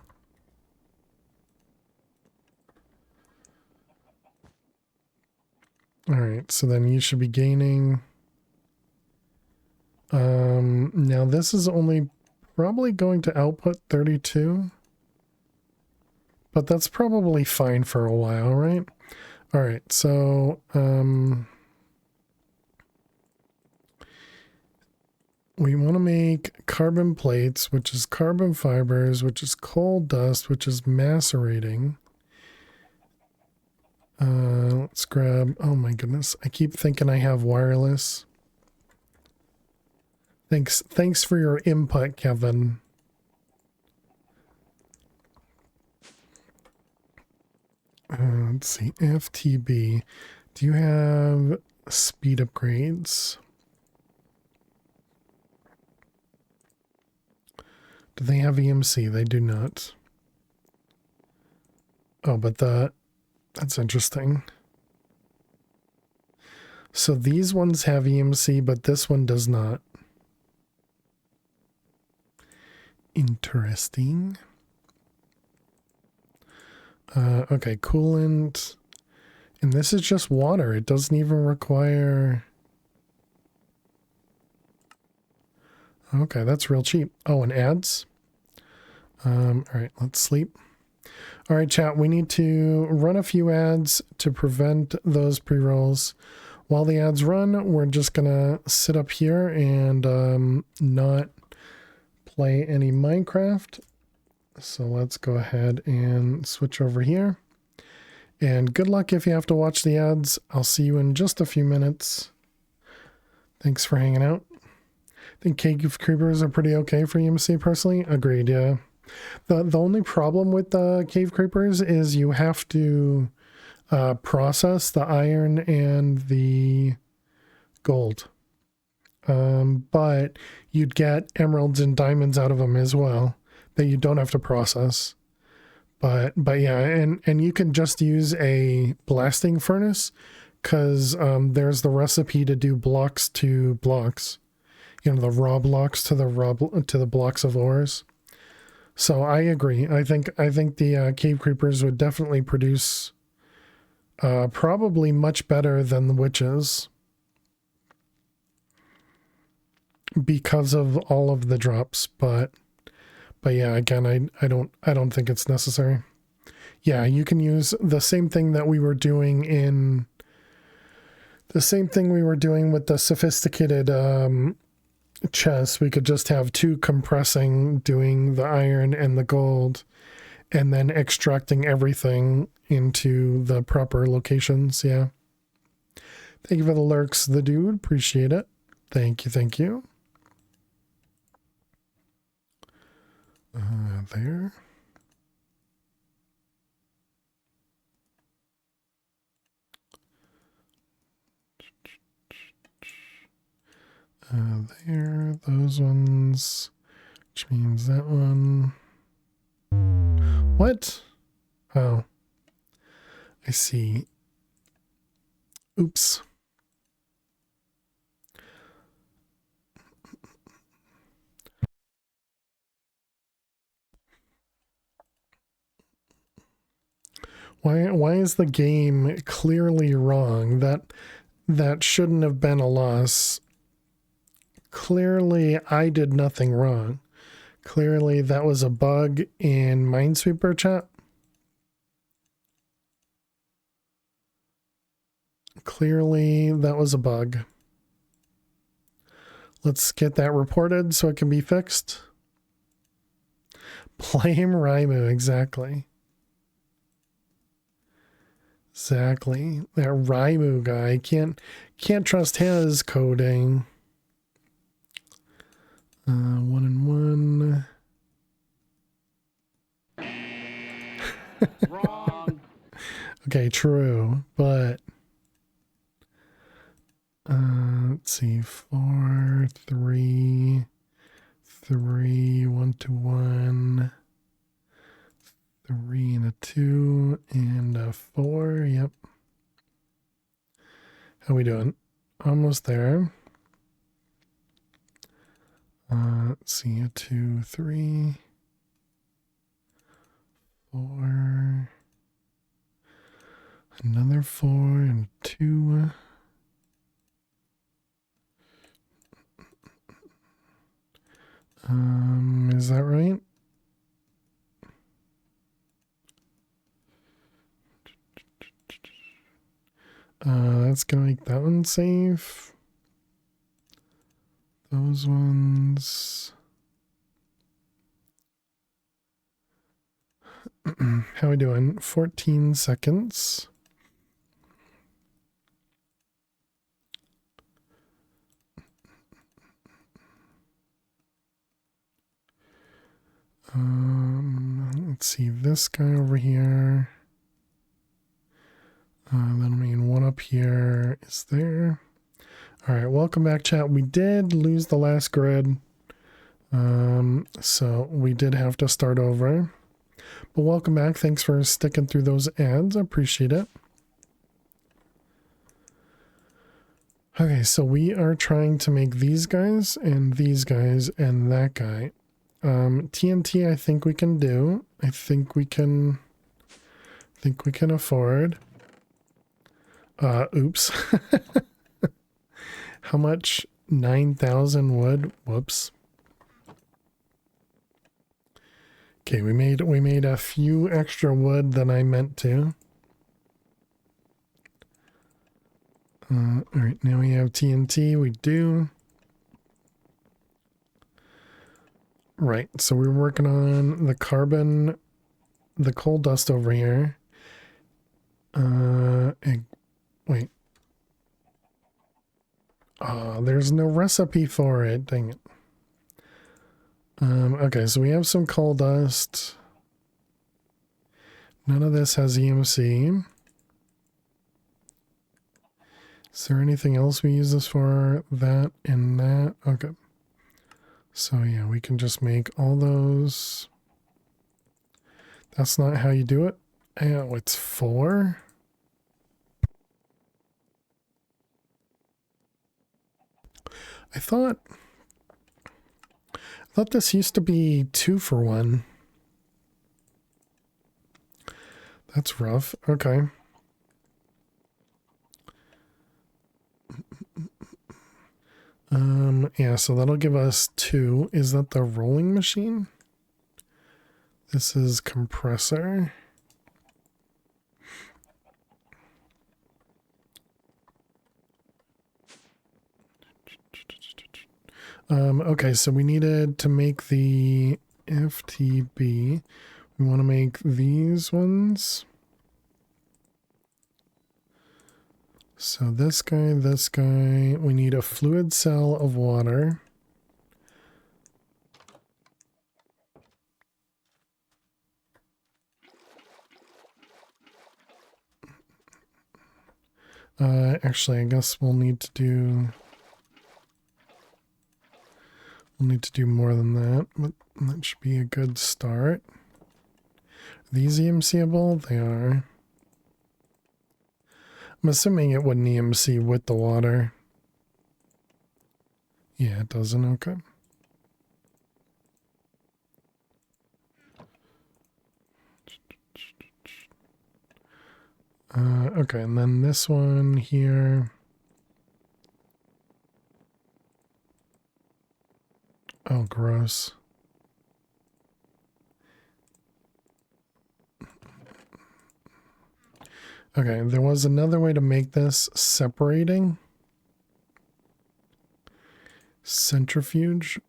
All right, so then you should be gaining. Now this is only probably going to output 32, but that's probably fine for a while, right? All right, so we want to make carbon plates, which is carbon fibers, which is coal dust, which is macerating. Let's grab, oh my goodness, I keep thinking I have wireless. Thanks for your input, Kevin. Let's see, FTB. Do you have speed upgrades? Do they have EMC? They do not. Oh, but that's interesting. So these ones have EMC, but this one does not. Interesting. Okay, coolant. And this is just water. It doesn't even require... Okay, that's real cheap. Oh, and ads? All right, let's sleep. All right, chat, we need to run a few ads to prevent those pre-rolls. While the ads run, we're just gonna sit up here and not play any Minecraft. So let's go ahead and switch over here. And good luck if you have to watch the ads. I'll see you in just a few minutes. Thanks for hanging out. I think cave creepers are pretty okay for EMC personally. Agreed, yeah. The only problem with the cave creepers is you have to process the iron and the gold. But you'd get emeralds and diamonds out of them as well that you don't have to process. But yeah, and you can just use a blasting furnace because there's the recipe to do blocks to blocks. You know, the raw blocks to the blocks of ores. So I agree. I think the cave creepers would definitely produce probably much better than the witches because of all of the drops. But yeah, again, I don't think it's necessary. Yeah, you can use the same thing that we were doing with the sophisticated chests. We could just have two compressing, doing the iron and the gold, and then extracting everything into the proper locations. Yeah. Thank you for the lurks, the dude. Appreciate it. Thank you. There. There, those ones, which means that one. What? Oh, I see. Oops. Why is the game clearly wrong? That shouldn't have been a loss. Clearly, I did nothing wrong. Clearly, that was a bug in Minesweeper chat. Clearly, that was a bug. Let's get that reported so it can be fixed. Blame Raimu, exactly. Exactly. That Raimu guy, can't trust his coding. 1 and 1. Wrong. Okay, true, but let's see, 4, 3, 1 to 1, 3 and a 2 and a 4. Yep. How we doing? Almost there. Let's see, a 2, 3, 4, another 4 and 2. Is that right? That's gonna make that one safe. Those ones. How we doing? 14 seconds. Let's see, this guy over here. That'll mean one up here is there. All right, welcome back, chat. We did lose the last grid. So we did have to start over. But welcome back. Thanks for sticking through those ads. I appreciate it. Okay, so we are trying to make these guys and that guy. TNT I think we can do. I think we can afford. Oops. How much? 9,000 wood. Whoops. Okay, we made a few extra wood than I meant to. All right, now we have TNT. We do. Right, so we're working on the carbon, the coal dust over here. Wait. There's no recipe for it, dang it. Okay, so we have some coal dust. None of this has EMC. Is there anything else we use this for? That and that? Okay. So yeah, we can just make all those. That's not how you do it. Oh, it's 4? I thought this used to be 2 for 1. That's rough. Okay. Yeah, so that'll give us 2. Is that the rolling machine? This is compressor. Okay, so we needed to make the FTB. We want to make these ones. So this guy, we need a fluid cell of water. Actually, I guess we'll need to do more than that, but that should be a good start. Are these EMCable? They are. I'm assuming it wouldn't EMC with the water. Yeah, it doesn't. Okay. Okay, and then this one here. Oh, gross. Okay, there was another way to make this separating. Centrifuge.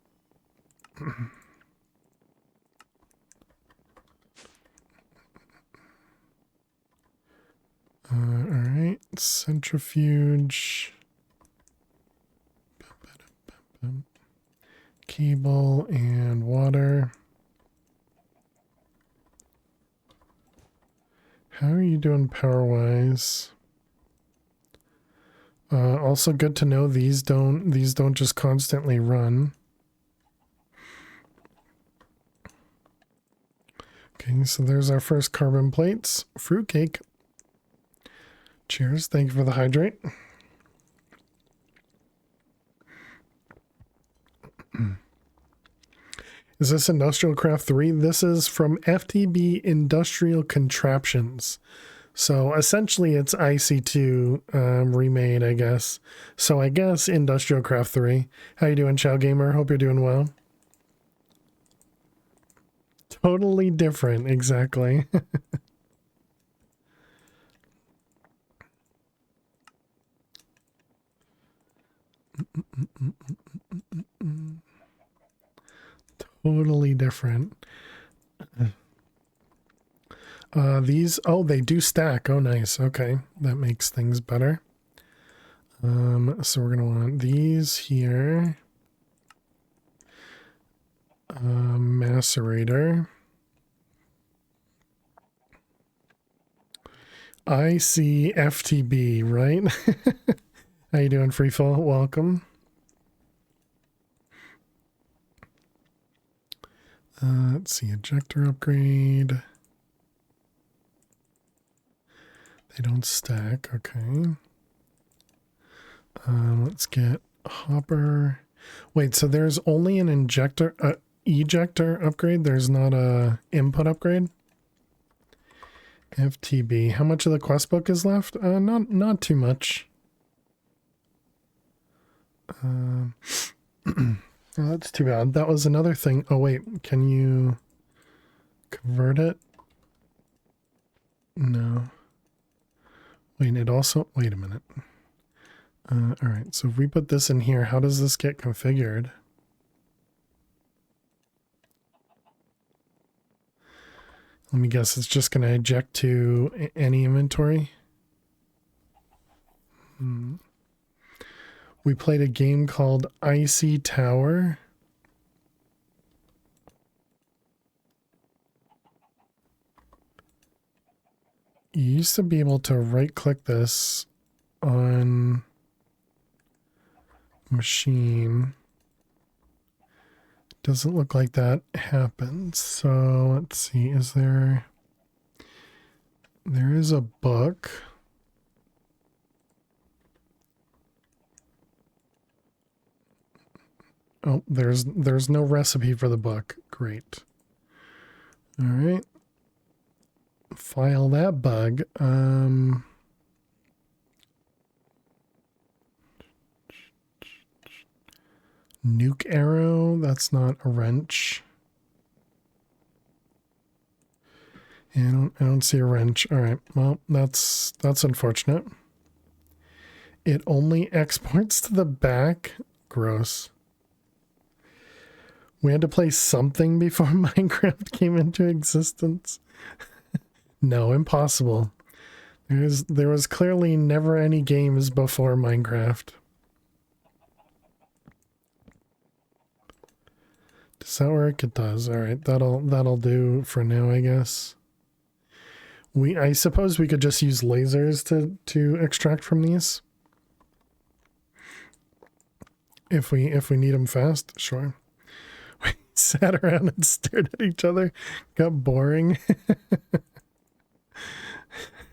Alright, centrifuge. Cable and water. How are you doing power-wise? Also good to know these don't just constantly run. Okay, so there's our first carbon plates. Fruitcake. Cheers. Thank you for the hydrate. Is this Industrial Craft 3? This is from FTB Industrial Contraptions. So essentially it's IC2 remade, I guess. So I guess Industrial Craft 3. How you doing, Chow Gamer? Hope you're doing well. Totally different, exactly. Totally different. These, oh, they do stack. Oh, nice. Okay, that makes things better. So we're gonna want these here. Macerator. ICFTB, right? How you doing, Freefall? Welcome. Let's see, ejector upgrade. They don't stack, okay. Let's get hopper. Wait, so there's only an ejector upgrade? There's not a input upgrade? FTB. How much of the quest book is left? Not too much. Oh, that's too bad. That was another thing. Oh wait, can you convert it? No. Wait, it also, wait a minute. All right, so if we put this in here, how does this get configured? Let me guess, it's just going to eject to any inventory. We played a game called Icy Tower. You used to be able to right-click this on machine. Doesn't look like that happens. So let's see, is there... There is a book. Oh, there's no recipe for the book. Great. All right. File that bug. Nuke arrow. That's not a wrench. And I don't see a wrench. All right. Well, that's unfortunate. It only exports to the back. Gross. We had to play something before Minecraft came into existence. No, impossible. There was clearly never any games before Minecraft. Does that work? It does. All right, that'll do for now, I guess. I suppose we could just use lasers to extract from these. If we need them fast, sure. We sat around and stared at each other. Got boring.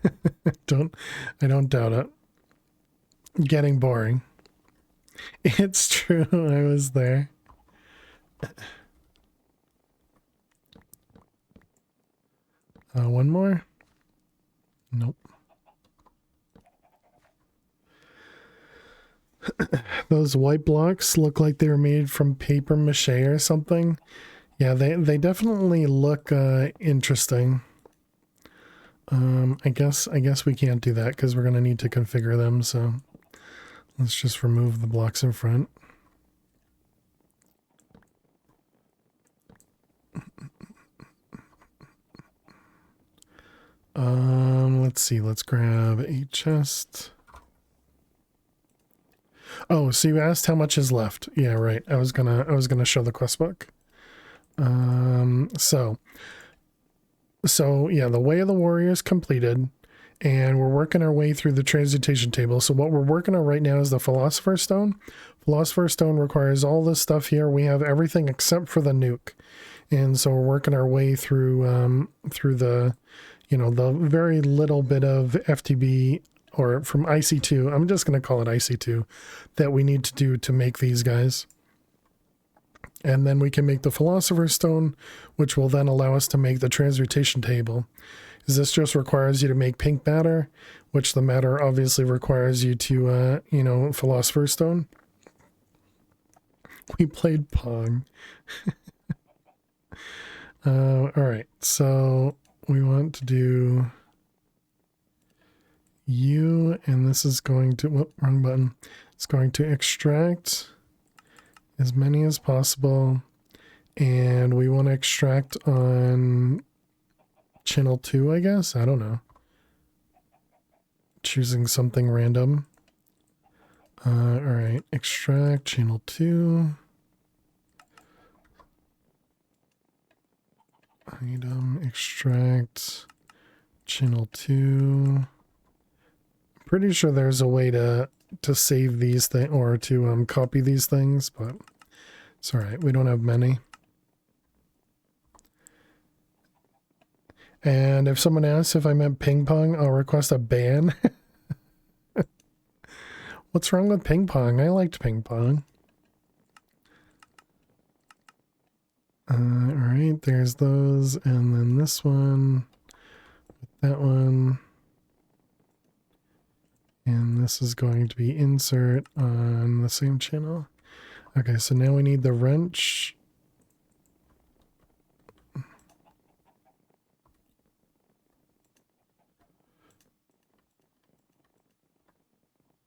I don't doubt it. Getting boring. It's true, I was there. One more? Nope. Those white blocks look like they were made from paper mache or something. Yeah, they definitely look interesting. I guess we can't do that because we're gonna need to configure them, so let's just remove the blocks in front. Let's see, let's grab a chest. Oh, so you asked how much is left. Yeah, right. I was gonna show the quest book. So yeah, the Way of the Warrior is completed, and we're working our way through the transmutation table. So what we're working on right now is the Philosopher's Stone. Philosopher's Stone requires all this stuff here. We have everything except for the nuke, and so we're working our way through the, you know, the very little bit of FTB, or from IC2, I'm just going to call it IC2, that we need to do to make these guys. And then we can make the Philosopher's Stone, which will then allow us to make the transmutation table. This just requires you to make pink matter, which the matter obviously requires you to, you know, Philosopher's Stone. We played Pong. All right, so we want to do you, and this is going to, whoop, wrong button. It's going to extract as many as possible, and we want to extract on channel 2, I guess. I don't know. Choosing something random. All right, extract channel 2. Item, extract channel 2. Pretty sure there's a way to save these things, or to copy these things, but it's all right. We don't have many. And if someone asks if I meant ping pong, I'll request a ban. What's wrong with ping pong? I liked ping pong. All right, there's those, and then this one, that one. And this is going to be insert on the same channel. Okay, so now we need the wrench.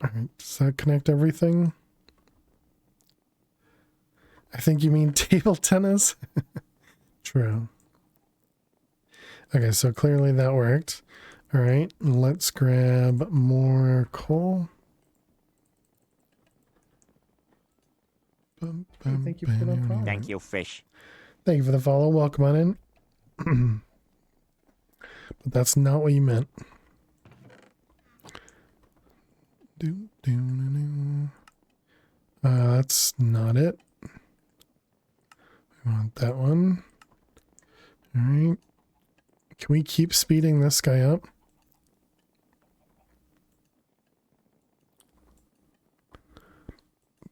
All right, does that connect everything? I think you mean table tennis. True. Okay, so clearly that worked. All right, let's grab more coal. Thank you for the follow. Thank you, fish. Thank you for the follow. Welcome on in. But that's not what you meant. That's not it. We want that one. All right. Can we keep speeding this guy up?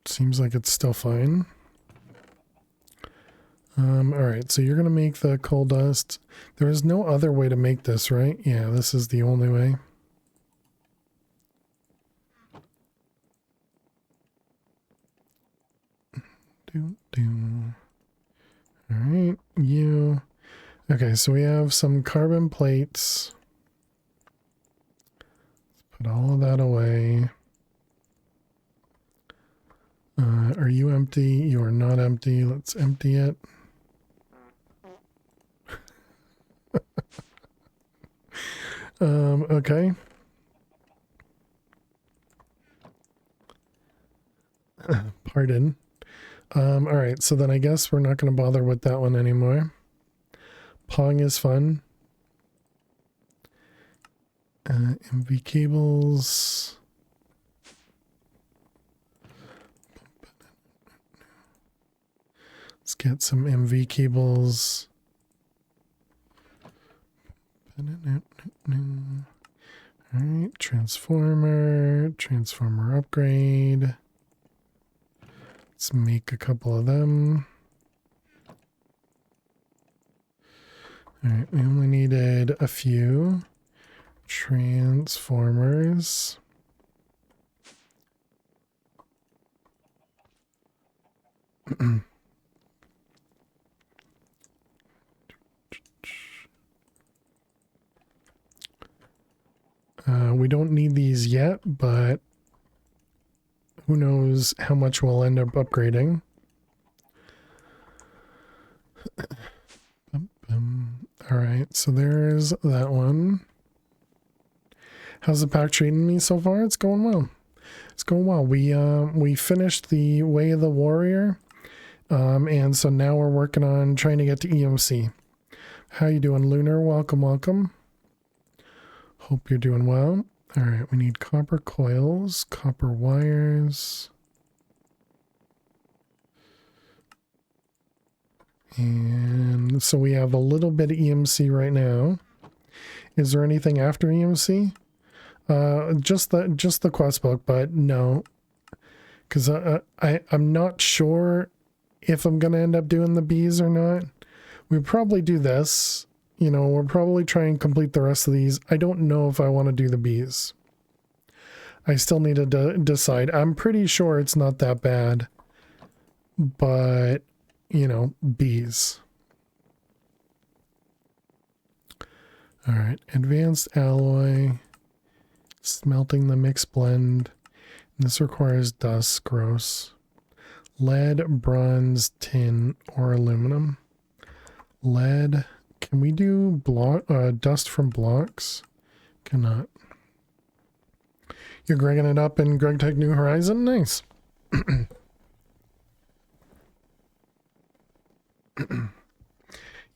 Seems like it's still fine. All right, so you're gonna make the coal dust. There is no other way to make this, right? Yeah, this is the only way. All right, you. Okay, so we have some carbon plates. Let's put all of that away. Are you empty? You are not empty. Let's empty it. Okay. Pardon. All right, so then I guess we're not going to bother with that one anymore. Pong is fun. MV cables. Let's get some MV cables. Alright, transformer upgrade. Let's make a couple of them. Alright, we only needed a few transformers. We don't need these yet, but who knows how much we'll end up upgrading. Alright, so there's that one. How's the pack treating me so far? It's going well. It's going well. We finished the Way of the Warrior, and so now we're working on trying to get to EMC. How you doing, Lunar? Welcome, welcome. Hope you're doing well. All right, we need copper coils, copper wires. And so we have a little bit of EMC right now. Is there anything after EMC? Just the quest book, but no. Because I'm not sure if I'm going to end up doing the bees or not. We probably do this. You know, we'll probably try and complete the rest of these. I don't know if I want to do the bees. I still need to decide. I'm pretty sure it's not that bad. But, you know, bees. All right, advanced alloy. Smelting the mixed blend. This requires dust, gross. Lead, bronze, tin, or aluminum. Lead. Can we do dust from blocks? Cannot. You're gregging it up in Greg Tech New Horizon? Nice.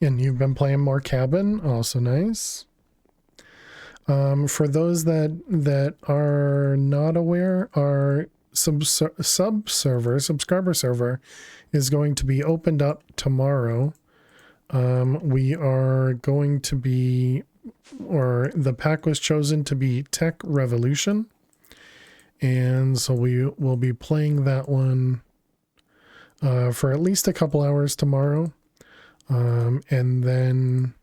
And you've been playing more Cabin? Also nice. For those that are not aware, our subscriber server is going to be opened up tomorrow. We are going to be, or the pack was chosen to be Tech Revolution. And so we will be playing that one for at least a couple hours tomorrow. And then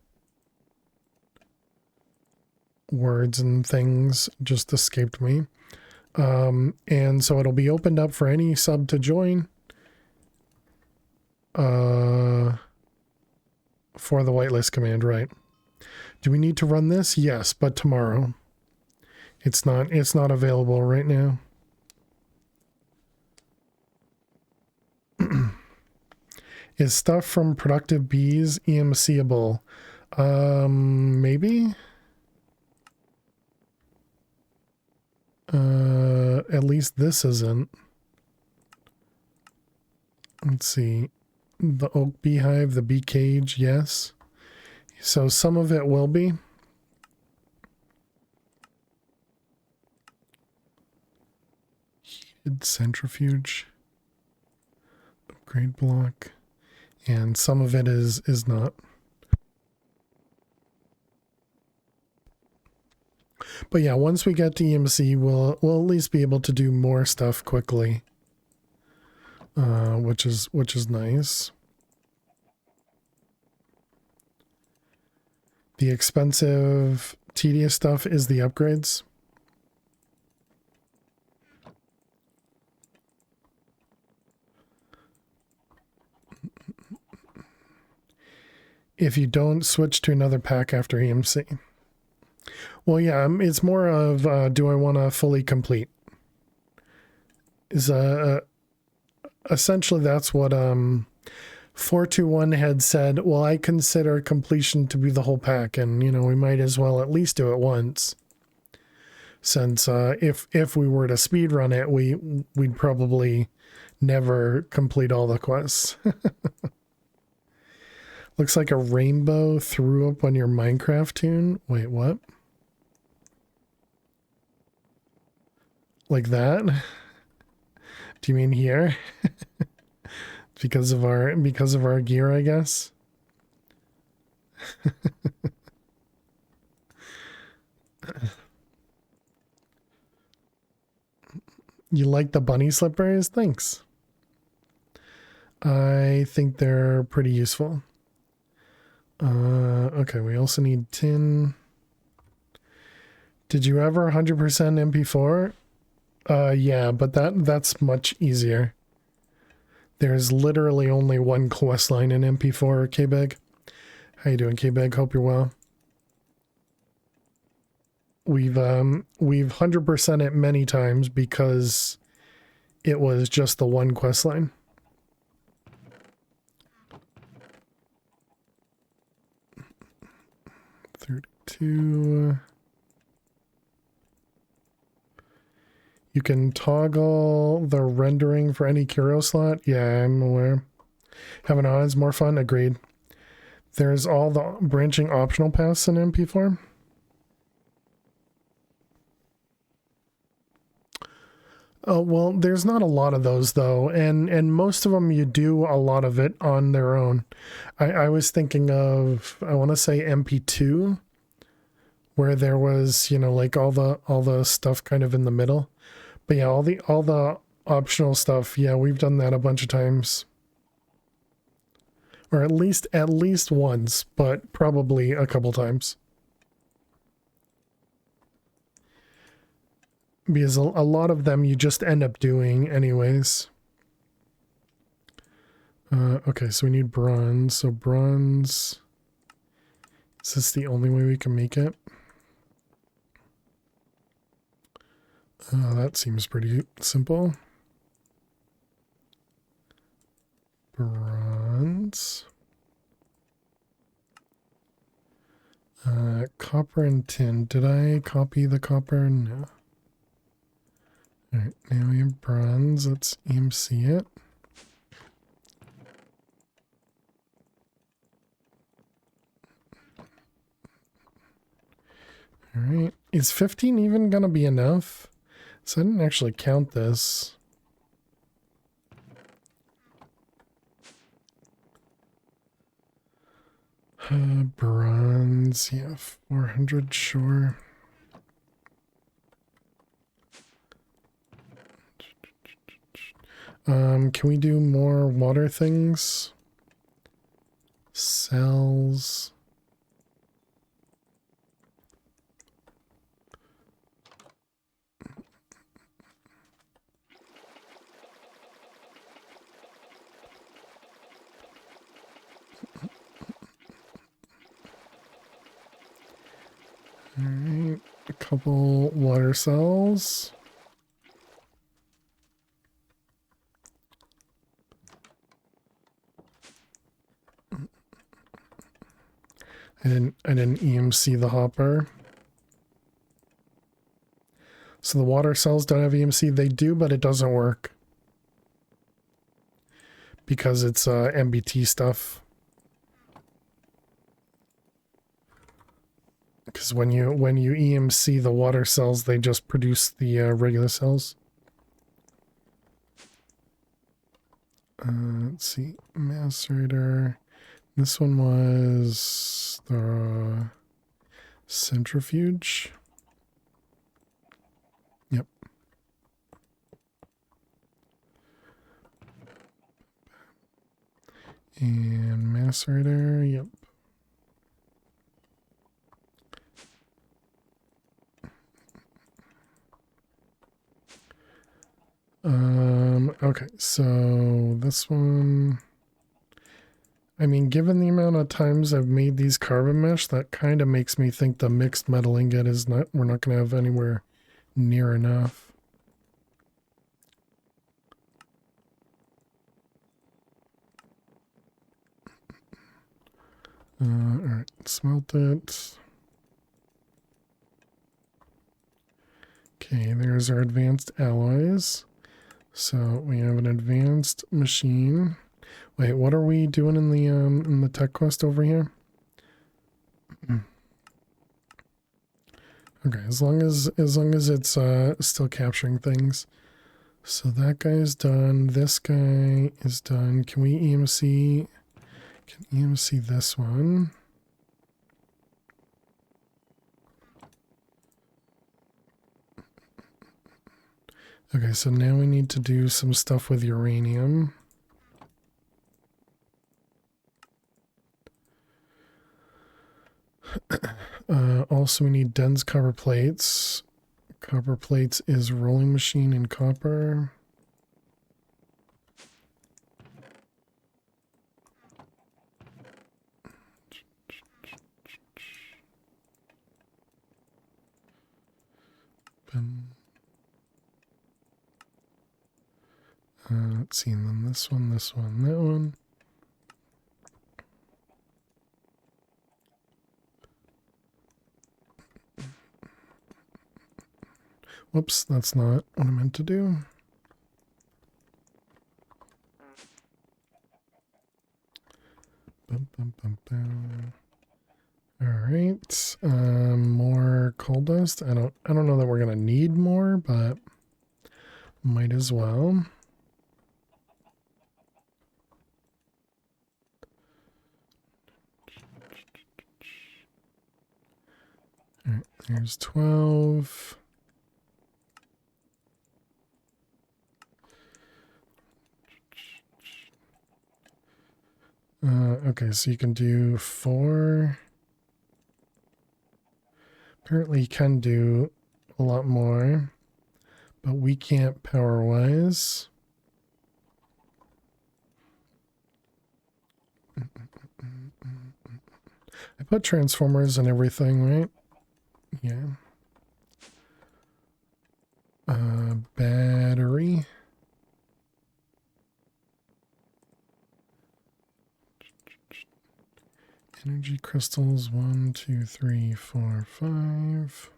words and things just escaped me. And so it'll be opened up for any sub to join. For the whitelist command, right? Do we need to run this? Yes, but tomorrow. It's not available right now. Is stuff from Productive Bees EMCable? Maybe. At least this isn't. Let's see. The oak beehive, the bee cage, yes. So some of it will be. Heated centrifuge. Upgrade block. And some of it is not. But yeah, once we get to EMC, we'll at least be able to do more stuff quickly. Which is nice. The expensive, tedious stuff is the upgrades. If you don't switch to another pack after EMC. Well, yeah, it's more of do I want to fully complete? Is essentially that's what 421 had said. Well, I consider completion to be the whole pack, and you know we might as well at least do it once. Since if we were to speed run it, we'd probably never complete all the quests. Looks like a rainbow threw up on your Minecraft tune. Wait, what? Like that? Do you mean here? because of our gear, I guess. You like the bunny slippers? Thanks. I think they're pretty useful. Okay, we also need tin. Did you ever 100% MP4? Yeah, but that's much easier. There's literally only one quest line in MP4, K-Beg. How you doing, K-Beg? Hope you're well. We've 100% it many times because it was just the one quest line. You can toggle the rendering for any curio slot. Yeah, I'm aware. Having odds more fun. Agreed. There's all the branching optional paths in MP4. Oh, well, there's not a lot of those though, and most of them you do a lot of it on their own. I was thinking of, I want to say MP2, where there was, you know, like all the stuff kind of in the middle. But yeah, all the optional stuff, yeah, we've done that a bunch of times. Or at least once, but probably a couple times. Because a lot of them you just end up doing anyways. Okay, so we need bronze. So bronze, is this the only way we can make it? That seems pretty simple. Bronze. Copper and tin. Did I copy the copper? No. Alright, now we have bronze. Let's EMC it. Alright. Is 15 even gonna be enough? So I didn't actually count this. Bronze, yeah, 400, sure. Can we do more water things? Cells. Alright, a couple water cells. I didn't EMC the hopper. So the water cells don't have EMC. They do, but it doesn't work because it's MBT stuff. Because when you EMC the water cells, they just produce the regular cells. Let's see, macerator. This one was the centrifuge. Yep. And macerator, yep. Okay, so this one, I mean, given the amount of times I've made these carbon mesh, that kind of makes me think the mixed metal ingot is not, we're not going to have anywhere near enough. All right, smelt it. Okay, there's our advanced alloys. So we have an advanced machine. Wait, what are we doing in the tech quest over here? Okay, as long as it's still capturing things. So that guy is done. This guy is done. Can we EMC? Can EMC this one? Okay, so now we need to do some stuff with uranium. Also, we need dense copper plates. Copper plates is rolling machine in copper. Let's see, and then this one, that one. Whoops, that's not what I meant to do. All right, more coal dust. I don't know that we're gonna need more, but might as well. All right, there's 12. Okay, so you can do 4. Apparently you can do a lot more, but we can't power-wise. I put transformers and everything, right? Yeah. Battery. Energy crystals, 1, 2, 3, 4, 5.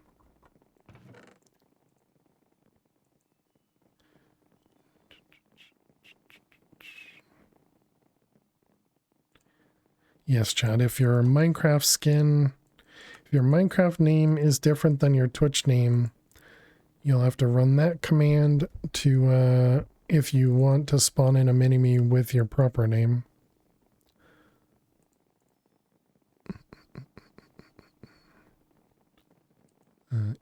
Yes, Chad, if your Minecraft skin, if your Minecraft name is different than your Twitch name, you'll have to run that command to, if you want to spawn in a mini-me with your proper name.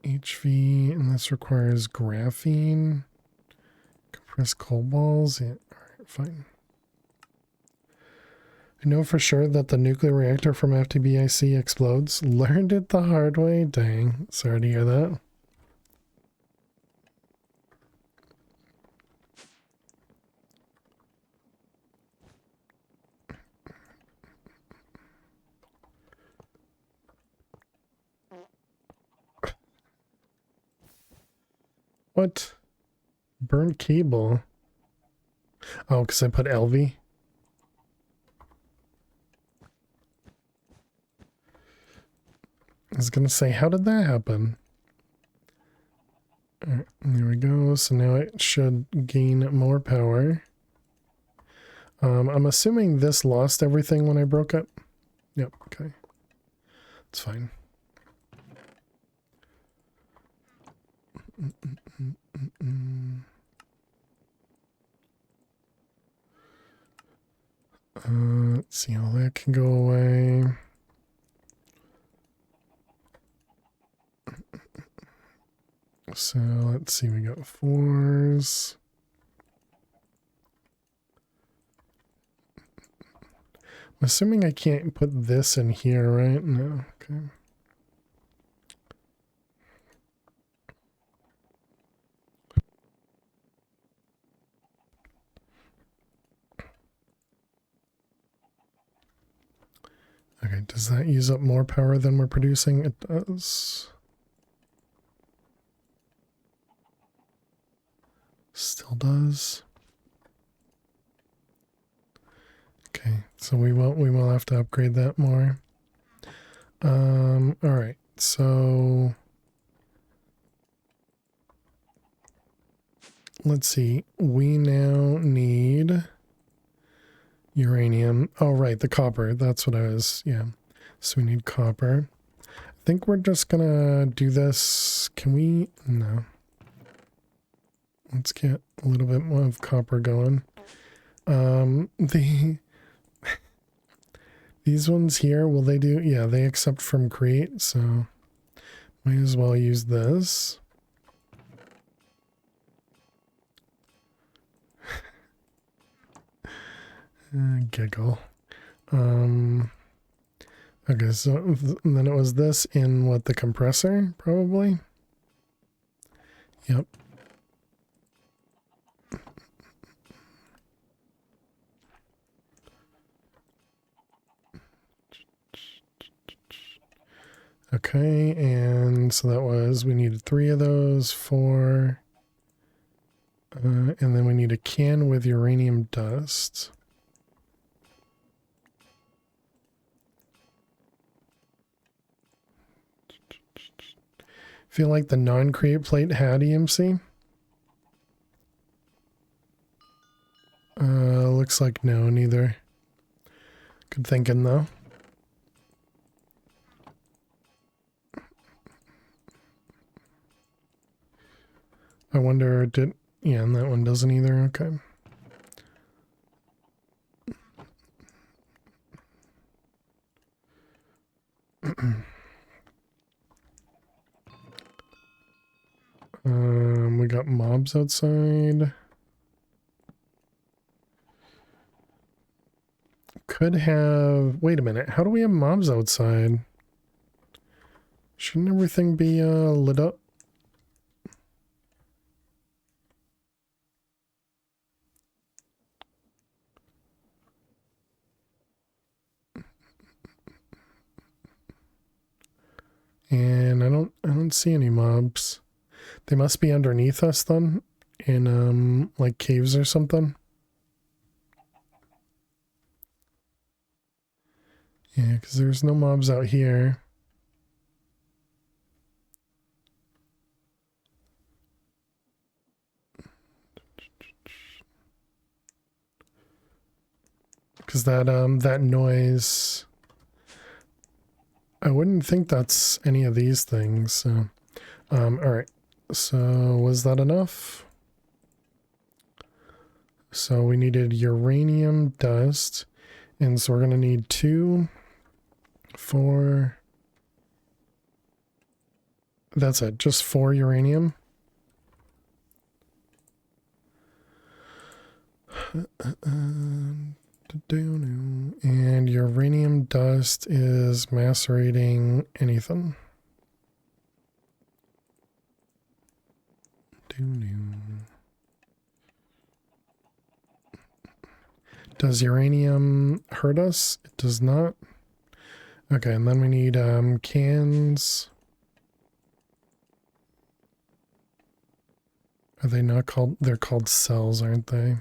HV, and this requires graphene. Compressed coal balls. Yeah, alright, fine. I know for sure that the nuclear reactor from FTBIC explodes. Learned it the hard way. Dang, sorry to hear that. What? Burnt cable? Oh, because I put LV. I was gonna say, how did that happen? All right, there we go. So now it should gain more power. I'm assuming this lost everything when I broke it. Yep, okay. It's fine. Let's see how that can go away. So let's see, we got 4s. I'm assuming I can't put this in here, right? No, okay. Okay, does that use up more power than we're producing? It does. Still does. Okay, so we will have to upgrade that more. All right, so let's see. We now need uranium. Oh, right, the copper. That's what I was, yeah. So we need copper. I think we're just gonna do this. Can we? No. Let's get a little bit more of copper going. These ones here, will they do? Yeah, they accept from create, so might as well use this. Giggle. Okay, so then it was this in what, the compressor, probably? Yep. Okay, and so that was, we needed 3 of those, 4, and then we need a can with uranium dust. Feel like the non-create plate had EMC? Looks like no, neither. Good thinking though. I wonder, did, yeah, and that one doesn't either, okay. We got mobs outside. Could have, wait a minute, how do we have mobs outside? Shouldn't everything be lit up? And I don't see any mobs. They must be underneath us then, in like caves or something. Yeah, because there's no mobs out here. Because that noise, I wouldn't think that's any of these things. So, all right. So was that enough? So we needed uranium dust, and so we're gonna need 2, 4. That's it. Just 4 uranium. And uranium dust is macerating anything. Does uranium hurt us? It does not. Okay, and then we need cans. Are they not called? They're called cells, aren't they?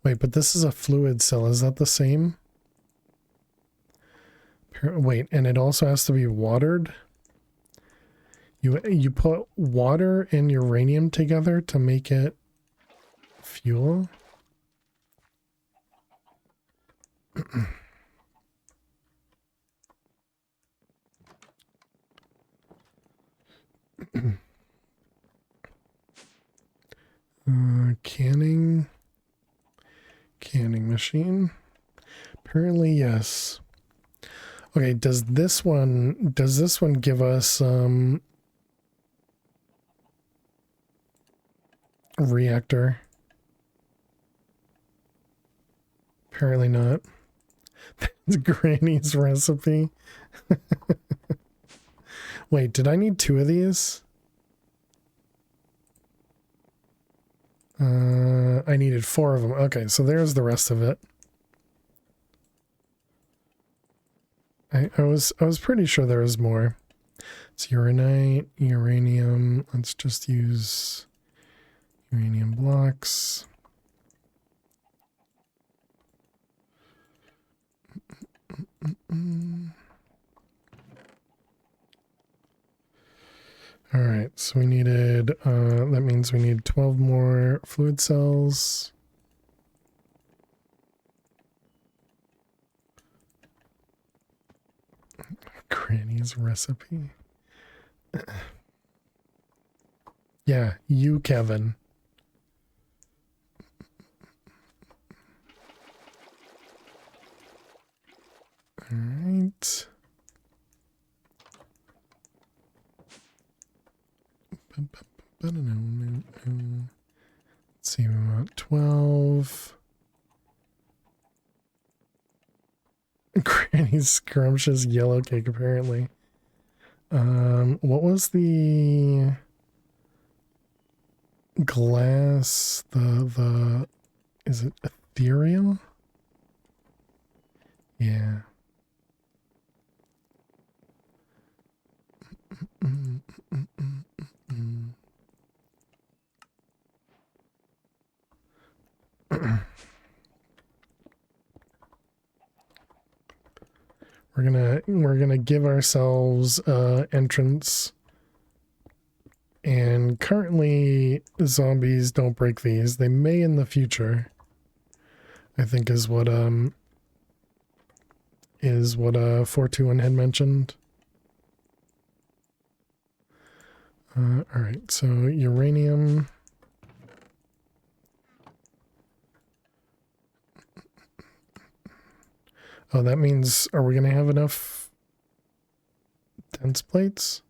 Wait, but this is a fluid cell. Is that the same? Wait, and it also has to be watered? You put water and uranium together to make it fuel. Canning machine. Apparently, yes. Okay, does this one give us reactor? Apparently not. That's Granny's recipe. Wait, did I need 2 of these? I needed 4 of them. Okay, so there's the rest of it. I was pretty sure there was more. It's uranite, uranium. Let's just use uranium blocks. All right, so we needed, that means we need 12 more fluid cells. Granny's recipe. Yeah, you, Kevin. All right. Let's see, we want 12. Granny's scrumptious yellow cake, apparently. What was the glass? Is it ethereal? Yeah. We're gonna give ourselves entrance, and currently zombies don't break these. They may in the future, I think is what 421 had mentioned. All right, so uranium. Oh, that means, are we going to have enough dense plates?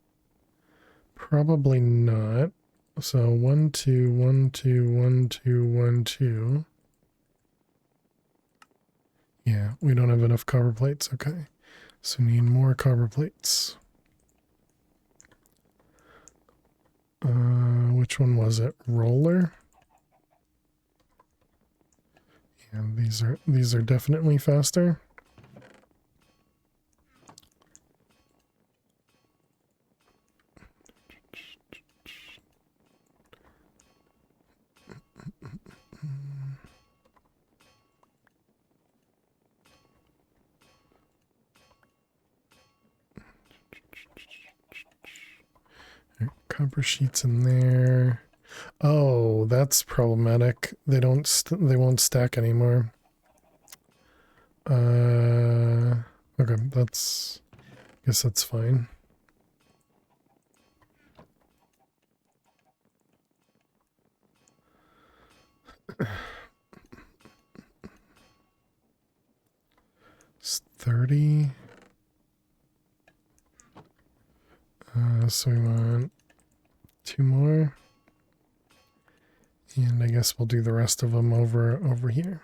Probably not. So 1, 2, 1, 2, 1, 2, 1, 2. Yeah, we don't have enough copper plates. Okay. So we need more copper plates. Which one was it? Roller? Yeah, these are definitely faster. Copper sheets in there. Oh, that's problematic. They won't stack anymore. Okay, I guess that's fine. It's 30. So we want 2 more. And I guess we'll do the rest of them over here.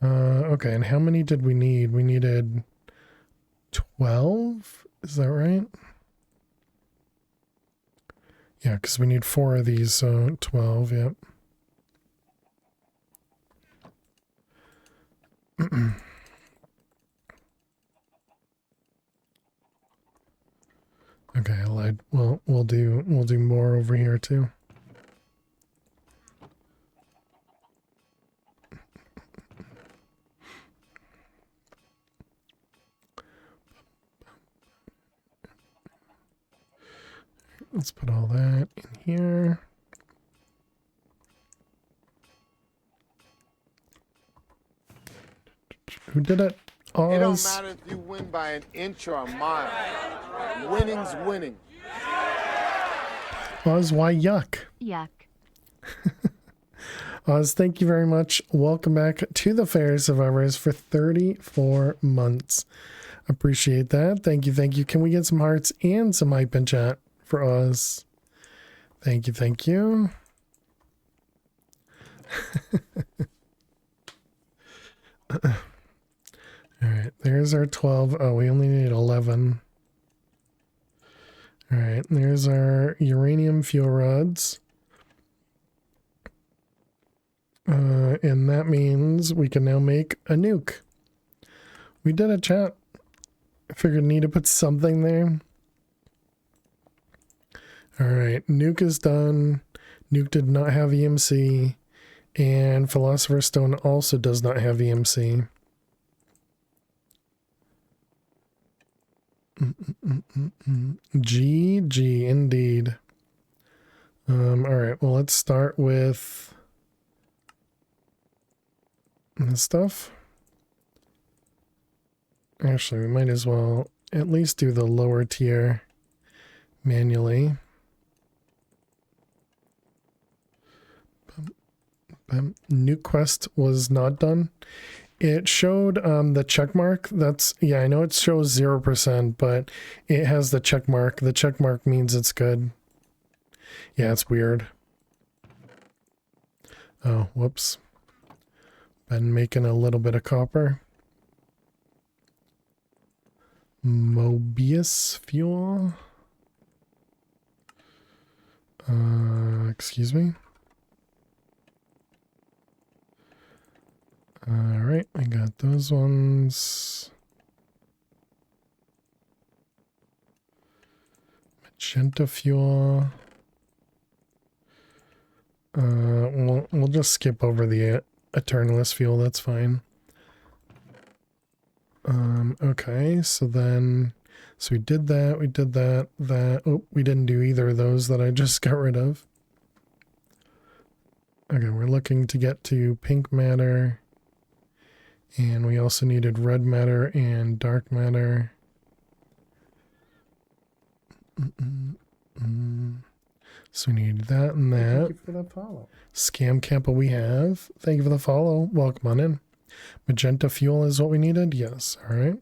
Okay, and how many did we need? We needed 12? Is that right? Yeah, because we need 4 of these, so 12, yep. Okay, I lied. Well, we'll do more over here too. Let's put all that in here. Who did it? Oz. It don't matter if you win by an inch or a mile. Winning's winning. Oz, why yuck? Yuck. Oz, thank you very much. Welcome back to the Fair Survivors for 34 months. Appreciate that. Thank you, thank you. Can we get some hearts and some hype in chat for Oz? Thank you, thank you. All right, there's our 12. Oh, we only need 11. All right, there's our uranium fuel rods. And that means we can now make a nuke. We did a chat. I figured need to put something there. All right, nuke is done. Nuke did not have EMC. And Philosopher's Stone also does not have EMC. GG indeed. All right, well, let's start with this stuff. Actually, we might as well at least do the lower tier manually. Nuke quest was not done. It showed the check mark. That's, yeah, I know it shows 0%, but it has the check mark. The check mark means it's good. Yeah, it's weird. Oh, whoops. Been making a little bit of copper. Mobius fuel. Excuse me. All right, I got those ones. Magenta fuel. We'll just skip over the Eternalist fuel. That's fine. Okay, so we did that. Oh, we didn't do either of those that I just got rid of. Okay, we're looking to get to pink matter. And we also needed red matter and dark matter. So we need that and that. Thank you for that follow. Scam Kappa we have. Thank you for the follow. Welcome on in. Magenta fuel is what we needed? Yes. All right.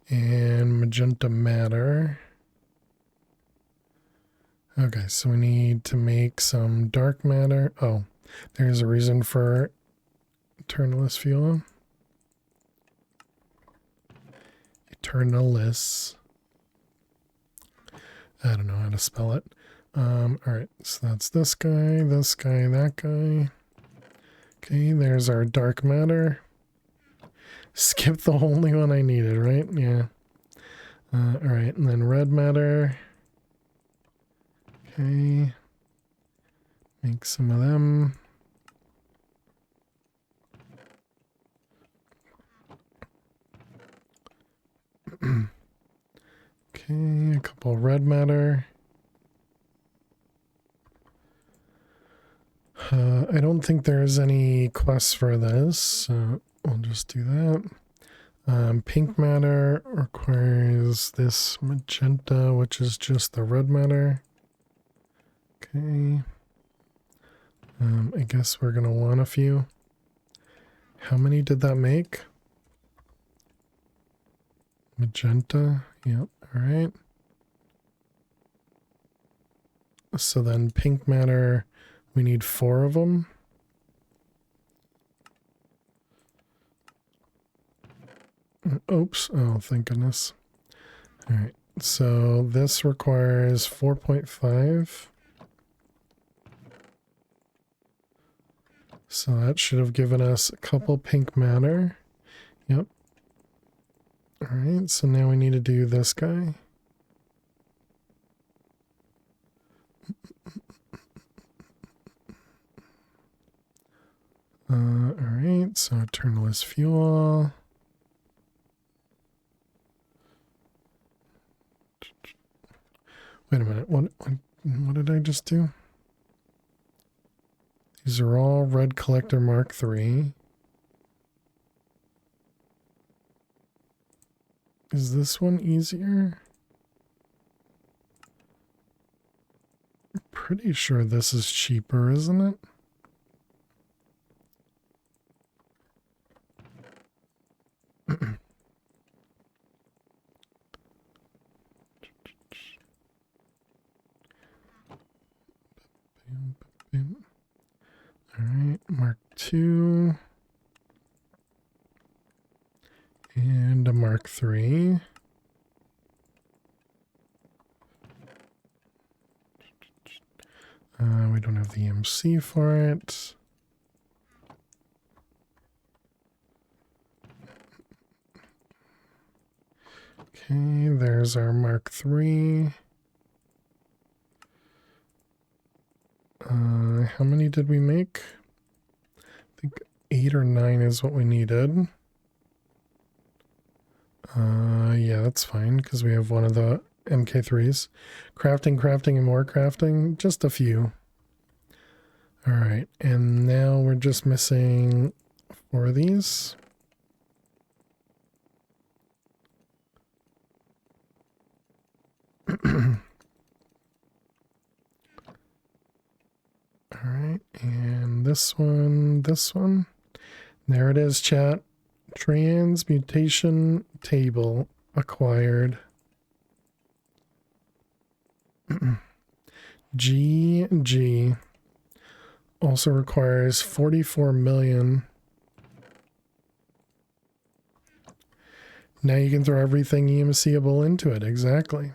And magenta matter. Okay, so we need to make some dark matter. Oh, there's a reason for Eternalist fuel. Eternalis. I don't know how to spell it. Alright, so that's this guy, that guy. Okay, there's our dark matter. Skip the only one I needed, right? Yeah. Alright, and then red matter. Okay. Make some of them. Okay, a couple red matter. I don't think there's any quests for this, so I'll just do that. Pink matter requires this magenta, which is just the red matter. Okay. I guess we're gonna want a few. How many did that make? Magenta. Yep. All right. So then pink matter, we need 4 of them. Oops. Oh, thank goodness. All right. So this requires 4.5. So that should have given us a couple pink matter. Yep. All right. So now we need to do this guy. All right. So Eternalist fuel. Wait a minute. What did I just do? These are all red collector Mark III. Is this one easier? I'm pretty sure this is cheaper, isn't it? All right, Mark II and a Mark III. We don't have the EMC for it. Okay, there's our Mark III. How many did we make? I think 8 or 9 is what we needed. Yeah, that's fine because we have one of the MK3s. Crafting, and more crafting. Just a few. All right, and now we're just missing 4 of these. All right, and this one. There it is, chat. Transmutation table acquired. GG also requires 44 million. Now you can throw everything EMCable into it. Exactly.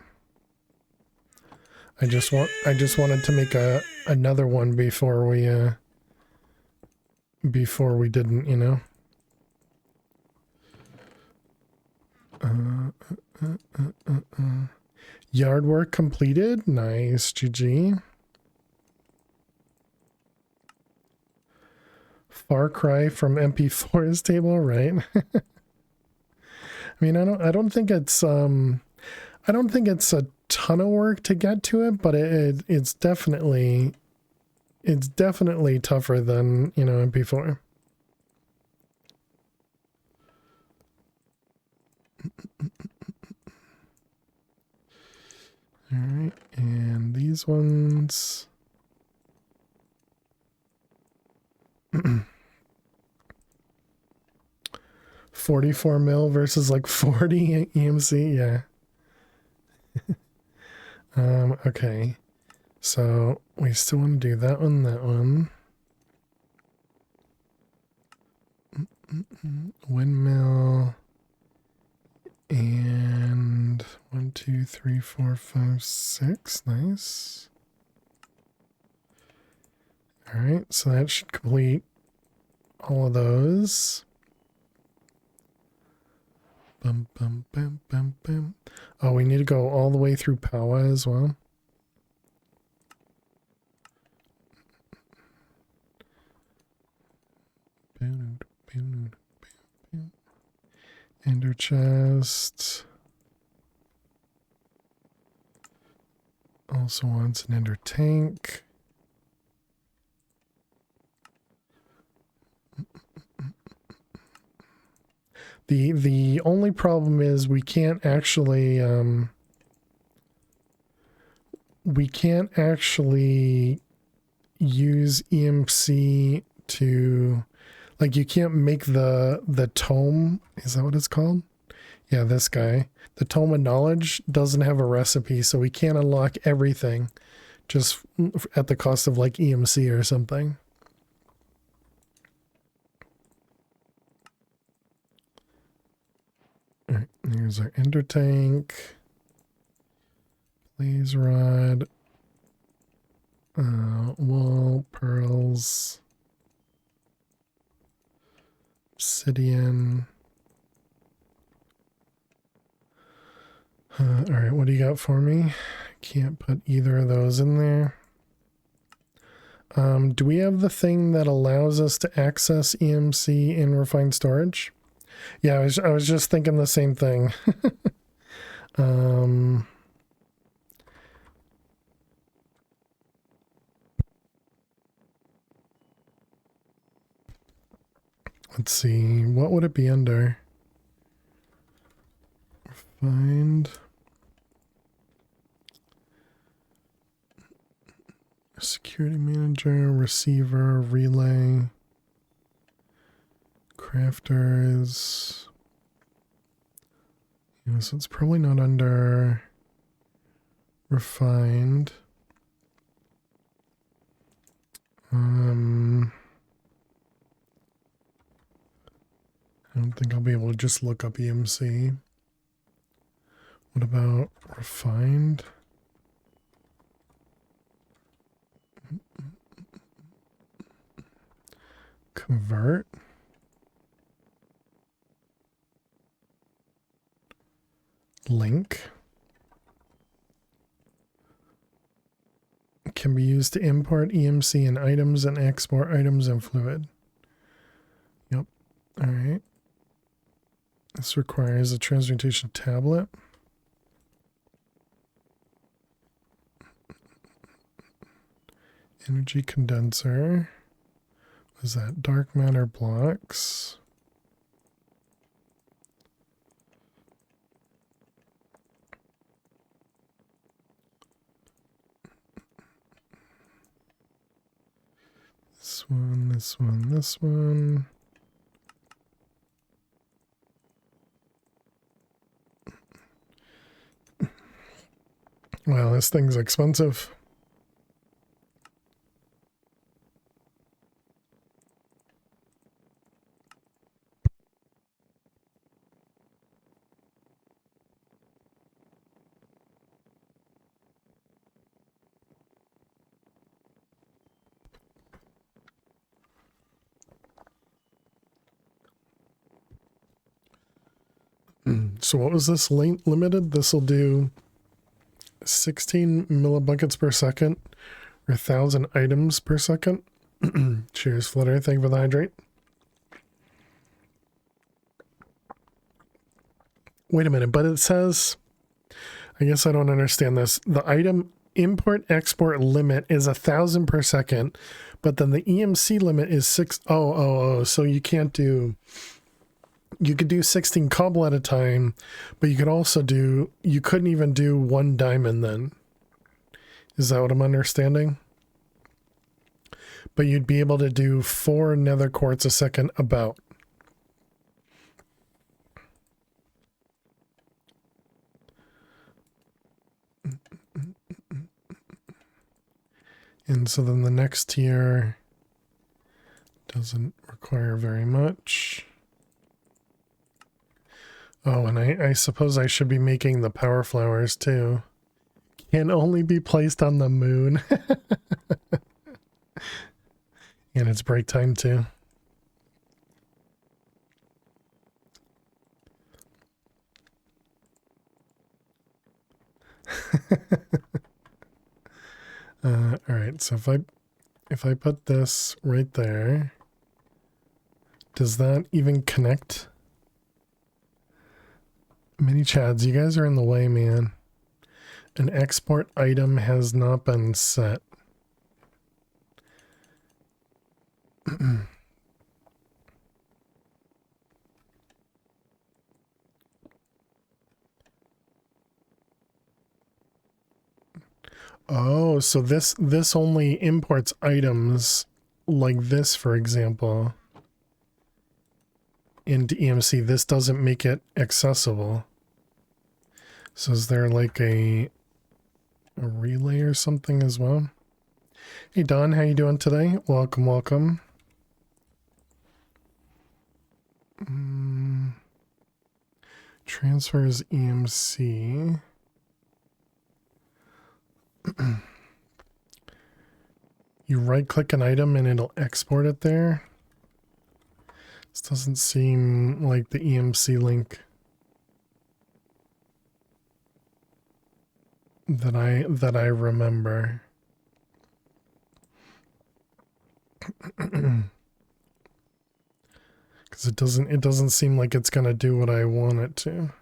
I just wanted to make another one before we didn't, you know. Yard work completed. Nice, GG. Far cry from MP4's table, right? I mean, I don't think it's a ton of work to get to it, but it's definitely tougher than, you know, MP4. All right, and these ones. 44 mil versus like 40 EMC, yeah. Okay. So we still want to do that one. Windmill. And 1, 2, 3, 4, 5, 6. Nice. All right, so that should complete all of those. Bum, bum, bum, bum, bum. Oh, we need to go all the way through Power as well. Ender chest. Also wants an ender tank. The only problem is we can't actually use EMC to, like, you can't make the tome. Is that what it's called? Yeah, this guy. The Tome of Knowledge doesn't have a recipe, so we can't unlock everything just at the cost of like EMC or something. All right, here's our ender tank. Blaze rod. Wool, pearls. Obsidian. All right, what do you got for me? Can't put either of those in there. Do we have the thing that allows us to access EMC in refined storage? Yeah, I was just thinking the same thing. Let's see, what would it be under? Find security manager, receiver, relay, crafters. Yeah, so it's probably not under refined. I don't think I'll be able to just look up EMC. What about refined? Convert. Link. Can be used to import EMC in items and export items and fluid. Yep. All right. This requires a transmutation tablet. Energy condenser. What is that? Dark matter blocks. This one, this one, this one. Wow, this thing's expensive. So what was this limited? This will do 16 millibuckets per second or 1,000 items per second. Cheers, Flutter. Thank you for the hydrate. Wait a minute, but it says, I guess I don't understand this. The item import export limit is 1,000 per second, but then the EMC limit is 6,000. So you can't do, you could do 16 cobble at a time, but you could also do, you couldn't even do 1 diamond then. Is that what I'm understanding? But you'd be able to do 4 nether quartz a second about. And so then the next tier doesn't require very much. Oh, and I suppose I should be making the power flowers too. Can only be placed on the moon. And it's break time too. All right, so if I put this right there, does that even connect? Mini Chads, you guys are in the way, man. An export item has not been set. Oh, so this only imports items like this, for example, into EMC. This doesn't make it accessible. So is there like a relay or something as well? Hey Don, how you doing today? Welcome, welcome. Transfers EMC. You right click an item and it'll export it there. This doesn't seem like the EMC link that I remember. Because it doesn't seem like it's gonna do what I want it to.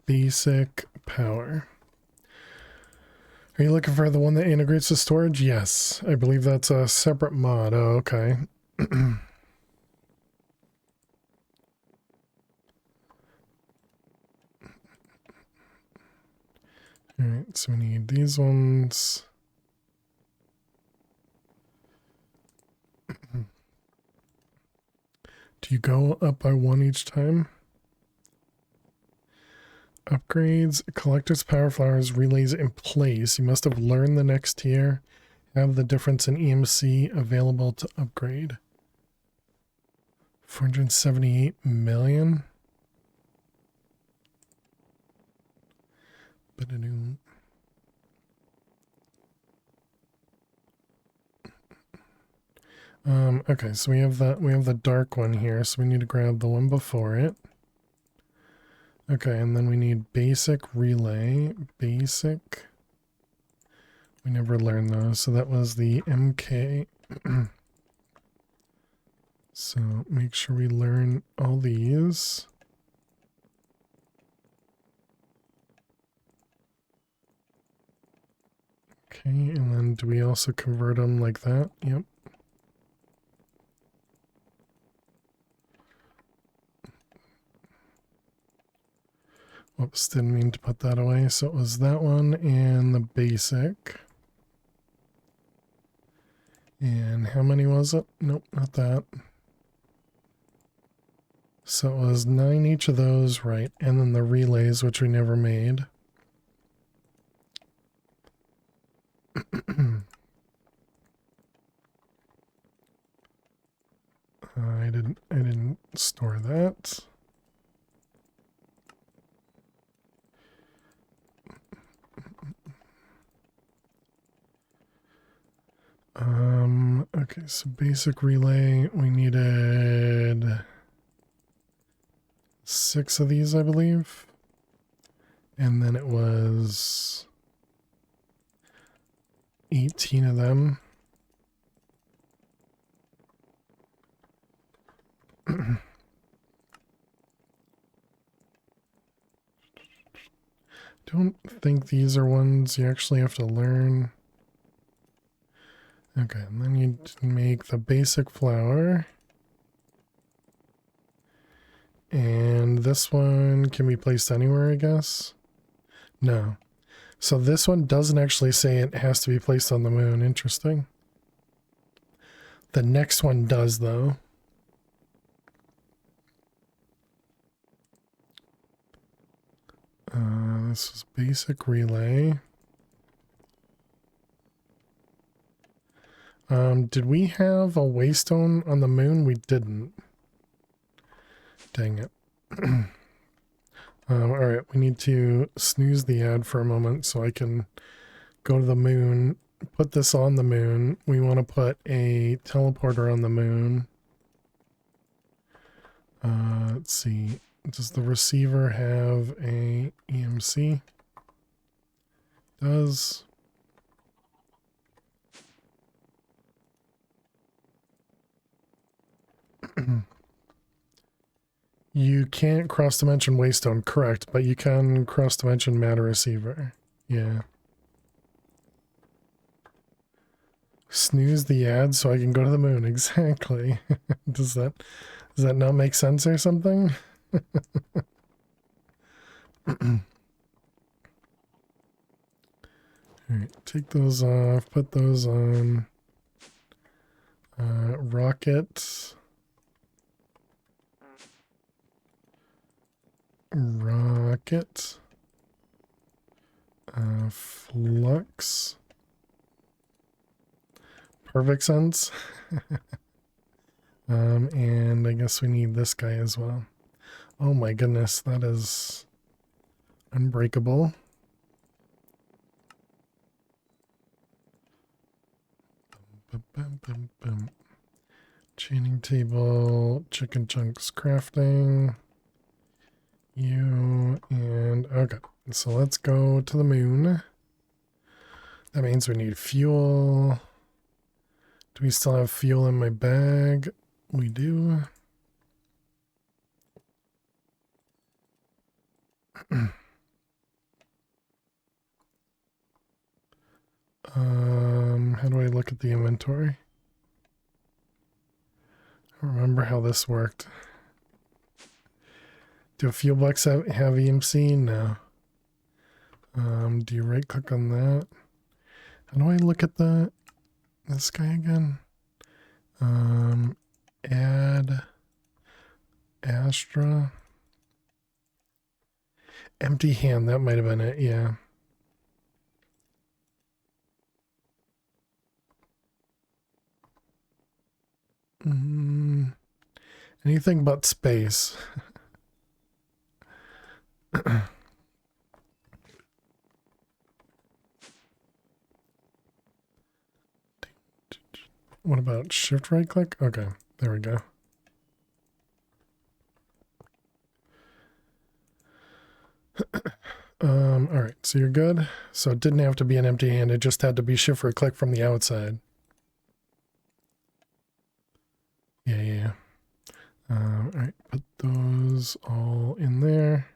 Basic power. Are you looking for the one that integrates the storage? Yes. I believe that's a separate mod. Oh, okay. Alright, so we need these ones. Do you go up by one each time? Upgrades, collector's power flowers, relays in place. You must have learned the next tier. Have the difference in EMC available to upgrade. 478 million. Ba-da-doo. Okay, so we have the dark one here, so we need to grab the one before it. Okay, and then we need basic relay, basic. We never learned those, so that was the MK. So make sure we learn all these. Okay, and then do we also convert them like that? Yep. Whoops, didn't mean to put that away. So it was that one and the basic. And how many was it? Nope, not that. So it was 9 each of those, right? And then the relays, which we never made. I didn't store that. Okay, so basic relay, we needed 6 of these, I believe. And then it was 18 of them. Don't think these are ones you actually have to learn. Okay, and then you make the basic flower. And this one can be placed anywhere, I guess? No. So this one doesn't actually say it has to be placed on the moon. Interesting. The next one does, though. This is basic relay. Did we have a waystone on the moon? We didn't. Dang it. Alright, we need to snooze the ad for a moment so I can go to the moon, put this on the moon. We want to put a teleporter on the moon. Let's see. Does the receiver have a EMC? Does. You can't cross-dimension waystone, correct, but you can cross-dimension matter receiver. Yeah. Snooze the ad so I can go to the moon. Exactly. Does that not make sense or something? Alright, take those off, put those on. Rocket. Flux. Perfect sense. And I guess we need this guy as well. Oh my goodness, that is unbreakable. Chaining table, chicken chunks crafting. You and okay, so let's go to the moon. That means we need fuel. Do we still have fuel in my bag? We do. How do I look at the inventory? I don't remember how this worked. Do fuel bucks have EMC? No. Do you right click on that? How do I look at this guy again? Add Astra. Empty hand, that might have been it, yeah. Anything but space. What about shift right click? Okay, there we go. All right, so you're good. So it didn't have to be an empty hand. It just had to be shift right click from the outside. Yeah. All right, put those all in there.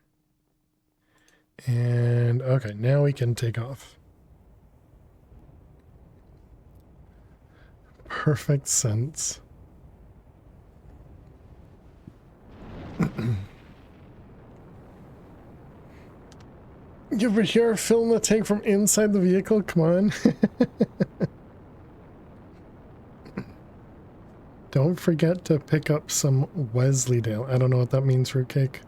And okay, now we can take off. Perfect sense. You ever hear film the tank from inside the vehicle? Come on. Don't forget to pick up some Wesleydale. I don't know what that means, fruitcake.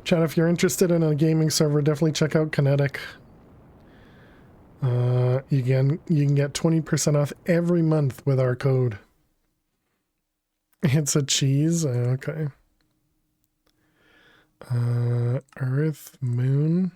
Chat, if you're interested in a gaming server, definitely check out Kinetic. You can get 20% off every month with our code. It's a cheese? Okay. Earth, moon.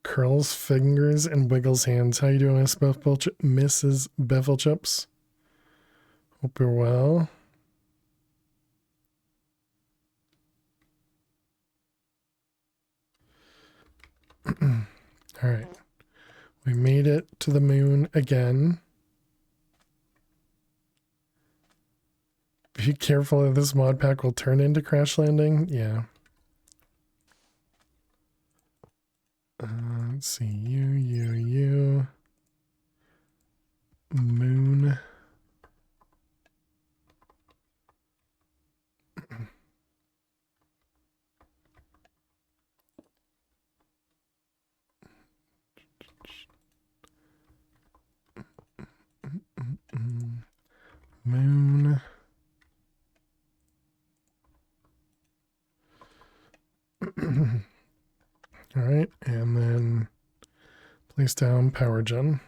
Curls fingers and wiggles hands. How you doing, Mrs. Bevel Chips? Hope you're well. All right. We made it to the moon again. Be careful that this mod pack will turn into crash landing. Yeah. Let's see. You. Moon. Moon. All right, and then place down power gen.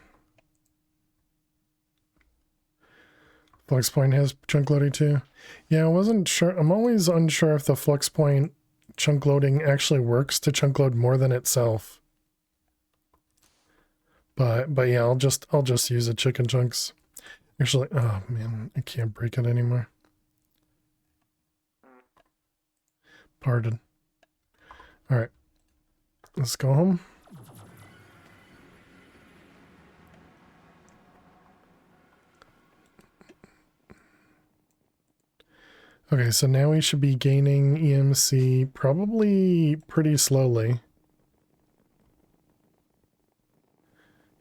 Flux point has chunk loading too. Yeah, I wasn't sure. I'm always unsure if the flux point chunk loading actually works to chunk load more than itself. But yeah, I'll just use it chicken chunks. Actually, oh man, I can't break it anymore. Pardon. All right, let's go home. Okay, so now we should be gaining EMC probably pretty slowly.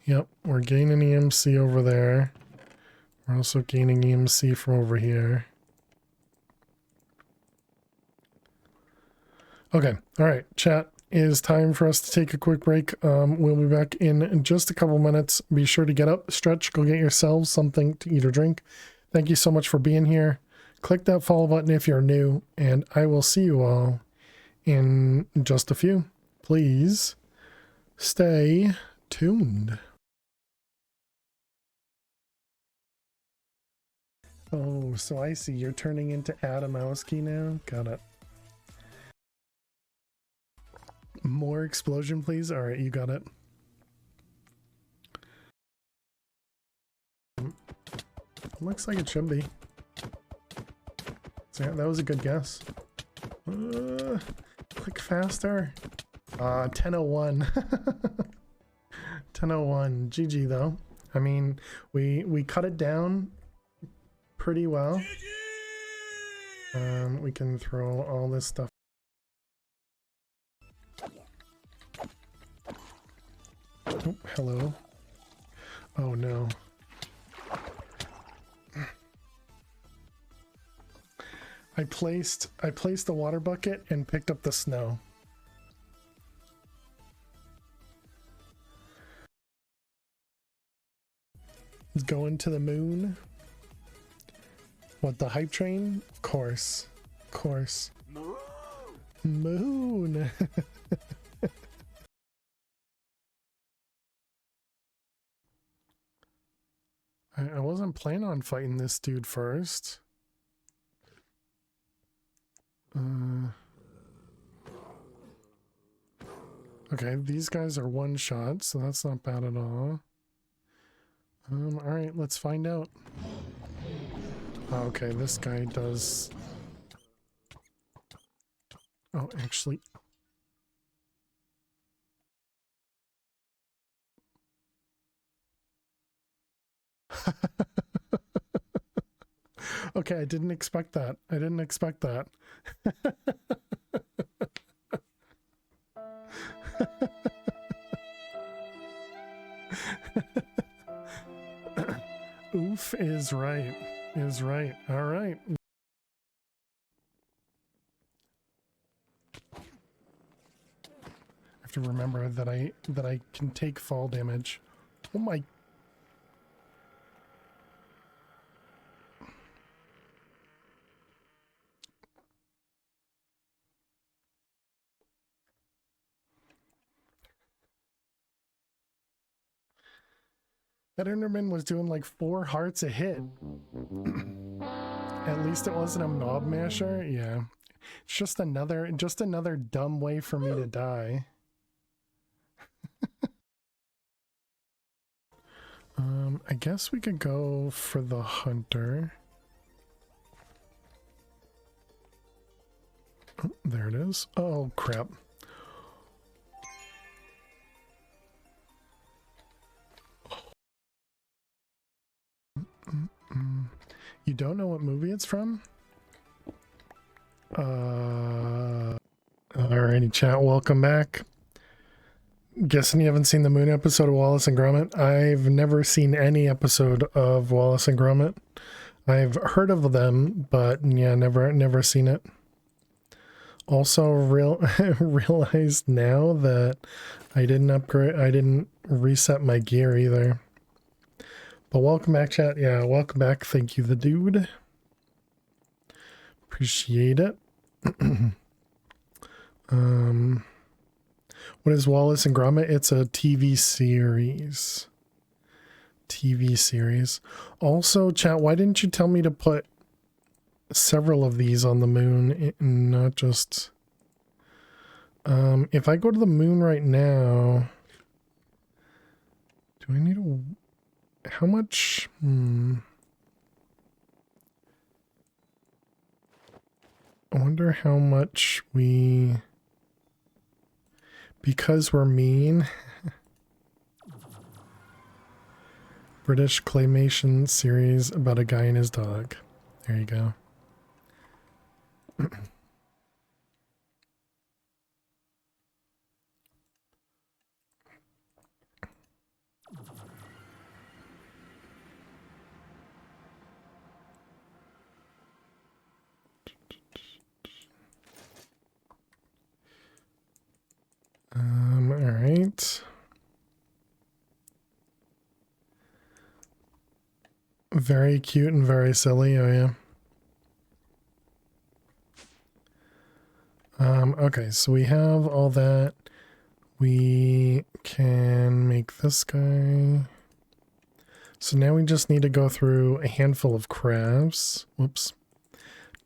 Yep, we're gaining EMC over there. We're also gaining EMC from over here. Okay, all right, chat, it is time for us to take a quick break. We'll be back in just a couple minutes. Be sure to get up, stretch, go get yourselves something to eat or drink. Thank you so much for being here. Click that follow button if you're new, and I will see you all in just a few. Please stay tuned. Oh, so I see you're turning into Adamowski now. Got it. More explosion, please. All right, you got it. Looks like it should be. So yeah, that was a good guess. Click faster. 10:01. 10:01. GG though. I mean, we cut it down pretty well. We can throw all this stuff. Oh, hello. Oh no. I placed the water bucket and picked up the snow. Going to the moon. What, the hype train? Of course. Of course. Moon. I wasn't planning on fighting this dude first. Okay, these guys are one shot, so that's not bad at all. Alright, let's find out. Okay, this guy does... Oh, actually... Okay, I didn't expect that. I didn't expect that. Oof is right. Is right. All right. I have to remember that I can take fall damage. Oh my. That Enderman was doing like 4 hearts a hit. At least it wasn't a mob masher. Yeah. It's just another dumb way for me to die. I guess we could go for the hunter. Oh, there it is. Oh crap. You don't know what movie it's from? Alrighty, chat, welcome back. Guessing you haven't seen the Moon episode of Wallace and Gromit? I've never seen any episode of Wallace and Gromit. I've heard of them, but yeah, never seen it. Also realized now that I didn't reset my gear either. But welcome back, chat. Yeah, welcome back. Thank you, the dude. Appreciate it. What is Wallace and Gromit? It's a TV series. TV series. Also, chat, why didn't you tell me to put several of these on the moon, not just... if I go to the moon right now... Do I need a... How much? I wonder how much we... Because we're mean. British claymation series about a guy and his dog. There you go. All right. Very cute and very silly. Oh yeah. Okay, so we have all that. We can make this guy. So now we just need to go through a handful of crafts. Whoops.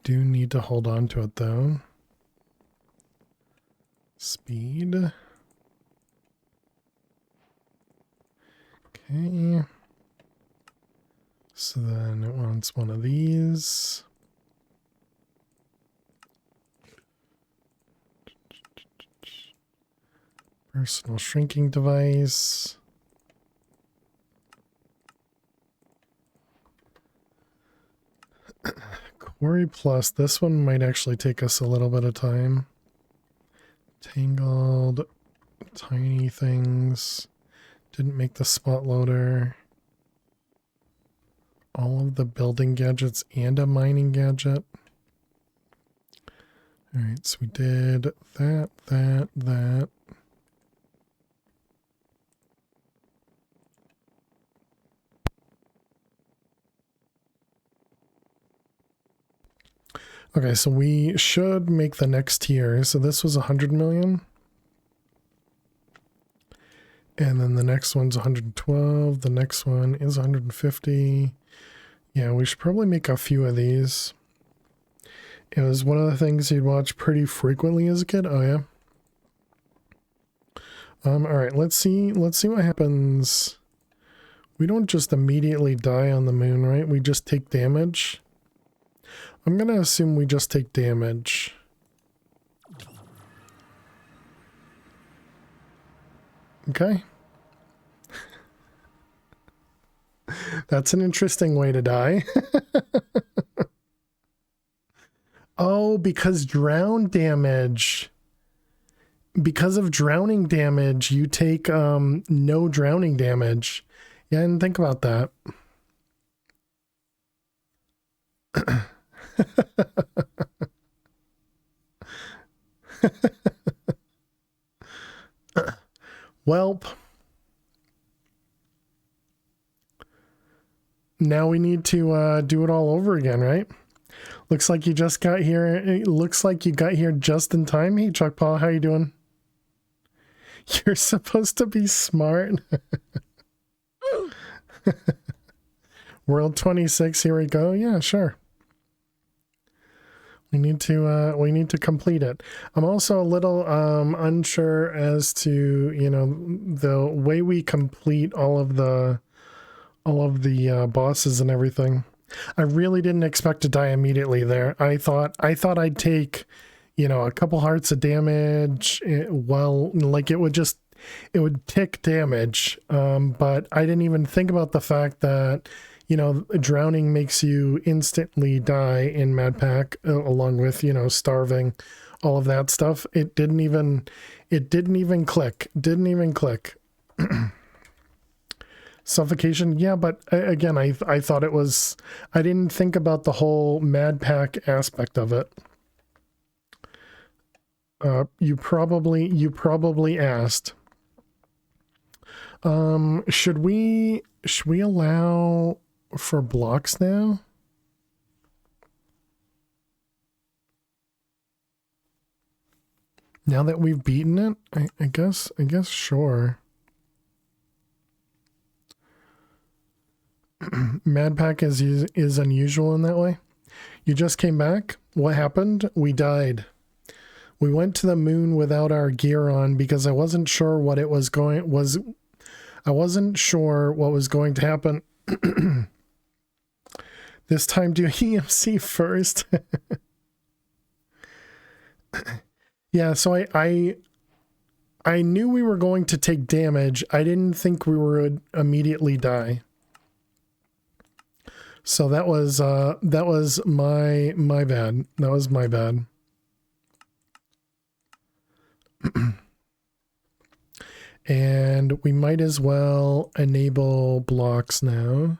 Do need to hold on to it though. Speed. Okay. So then it wants one of these. Personal shrinking device. Quarry Plus, this one might actually take us a little bit of time. Tangled, tiny things, didn't make the spot loader. All of the building gadgets and a mining gadget. Alright, so we did that. Okay, so we should make the next tier. So this was 100 million. And then the next one's 112. The next one is 150. Yeah, we should probably make a few of these. It was one of the things you'd watch pretty frequently as a kid. Oh yeah. All right, let's see what happens. We don't just immediately die on the moon, right? We just take damage. I'm gonna assume we just take damage. Okay. That's an interesting way to die. Oh, because drown damage. Because of drowning damage, you take no drowning damage. Yeah, I didn't think about that. Welp. Now we need to do it all over again, right? Looks like you just got here. It looks like you got here just in time. Hey, Chuck Paul, how you doing? You're supposed to be smart. World 26, here we go. Yeah, sure. We need to complete it. I'm also a little unsure as to, you know, the way we complete all of the bosses and everything. I really didn't expect to die immediately there. I thought I'd take, you know, a couple hearts of damage. Well, like it would tick damage. But I didn't even think about the fact that, you know, drowning makes you instantly die in MadPack, along with, you know, starving, all of that stuff. It didn't even click. Didn't even click. Suffocation, yeah, but again, I thought it was, I didn't think about the whole MadPack aspect of it. You probably asked. Should we allow for blocks now? Now that we've beaten it, I guess sure. MadPack is unusual in that way. You just came back? What happened? We died. We went to the moon without our gear on because I wasn't sure what was going to happen. This time do EMC first. Yeah, so I knew we were going to take damage. I didn't think we would immediately die. So that was my bad. That was my bad. And we might as well enable blocks now.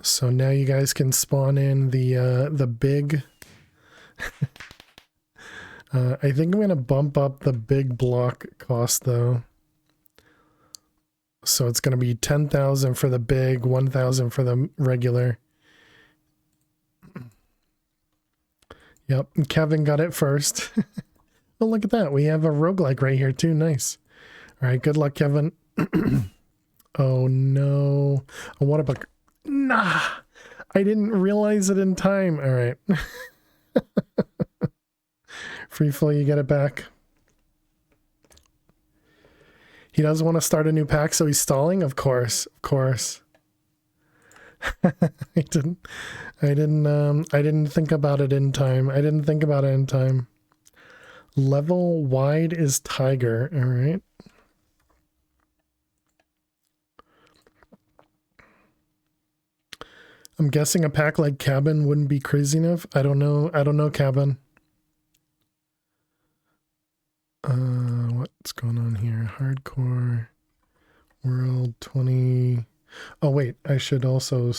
So now you guys can spawn in the big. I think I'm gonna bump up the big block cost though. So it's gonna be 10,000 for the big, 1,000 for the regular. Yep, Kevin got it first. Oh, look at that. We have a roguelike right here too. Nice. All right, good luck, Kevin. Oh no. Oh, what about... Nah, I didn't realize it in time. All right. Free flow, you get it back. He doesn't want to start a new pack, so he's stalling? Of course. Of course. I didn't think about it in time. Level wide is tiger. All right. I'm guessing a pack like Cabin wouldn't be crazy enough. I don't know. I don't know, Cabin. What's going on here? Hardcore World 20. Oh, wait. I should also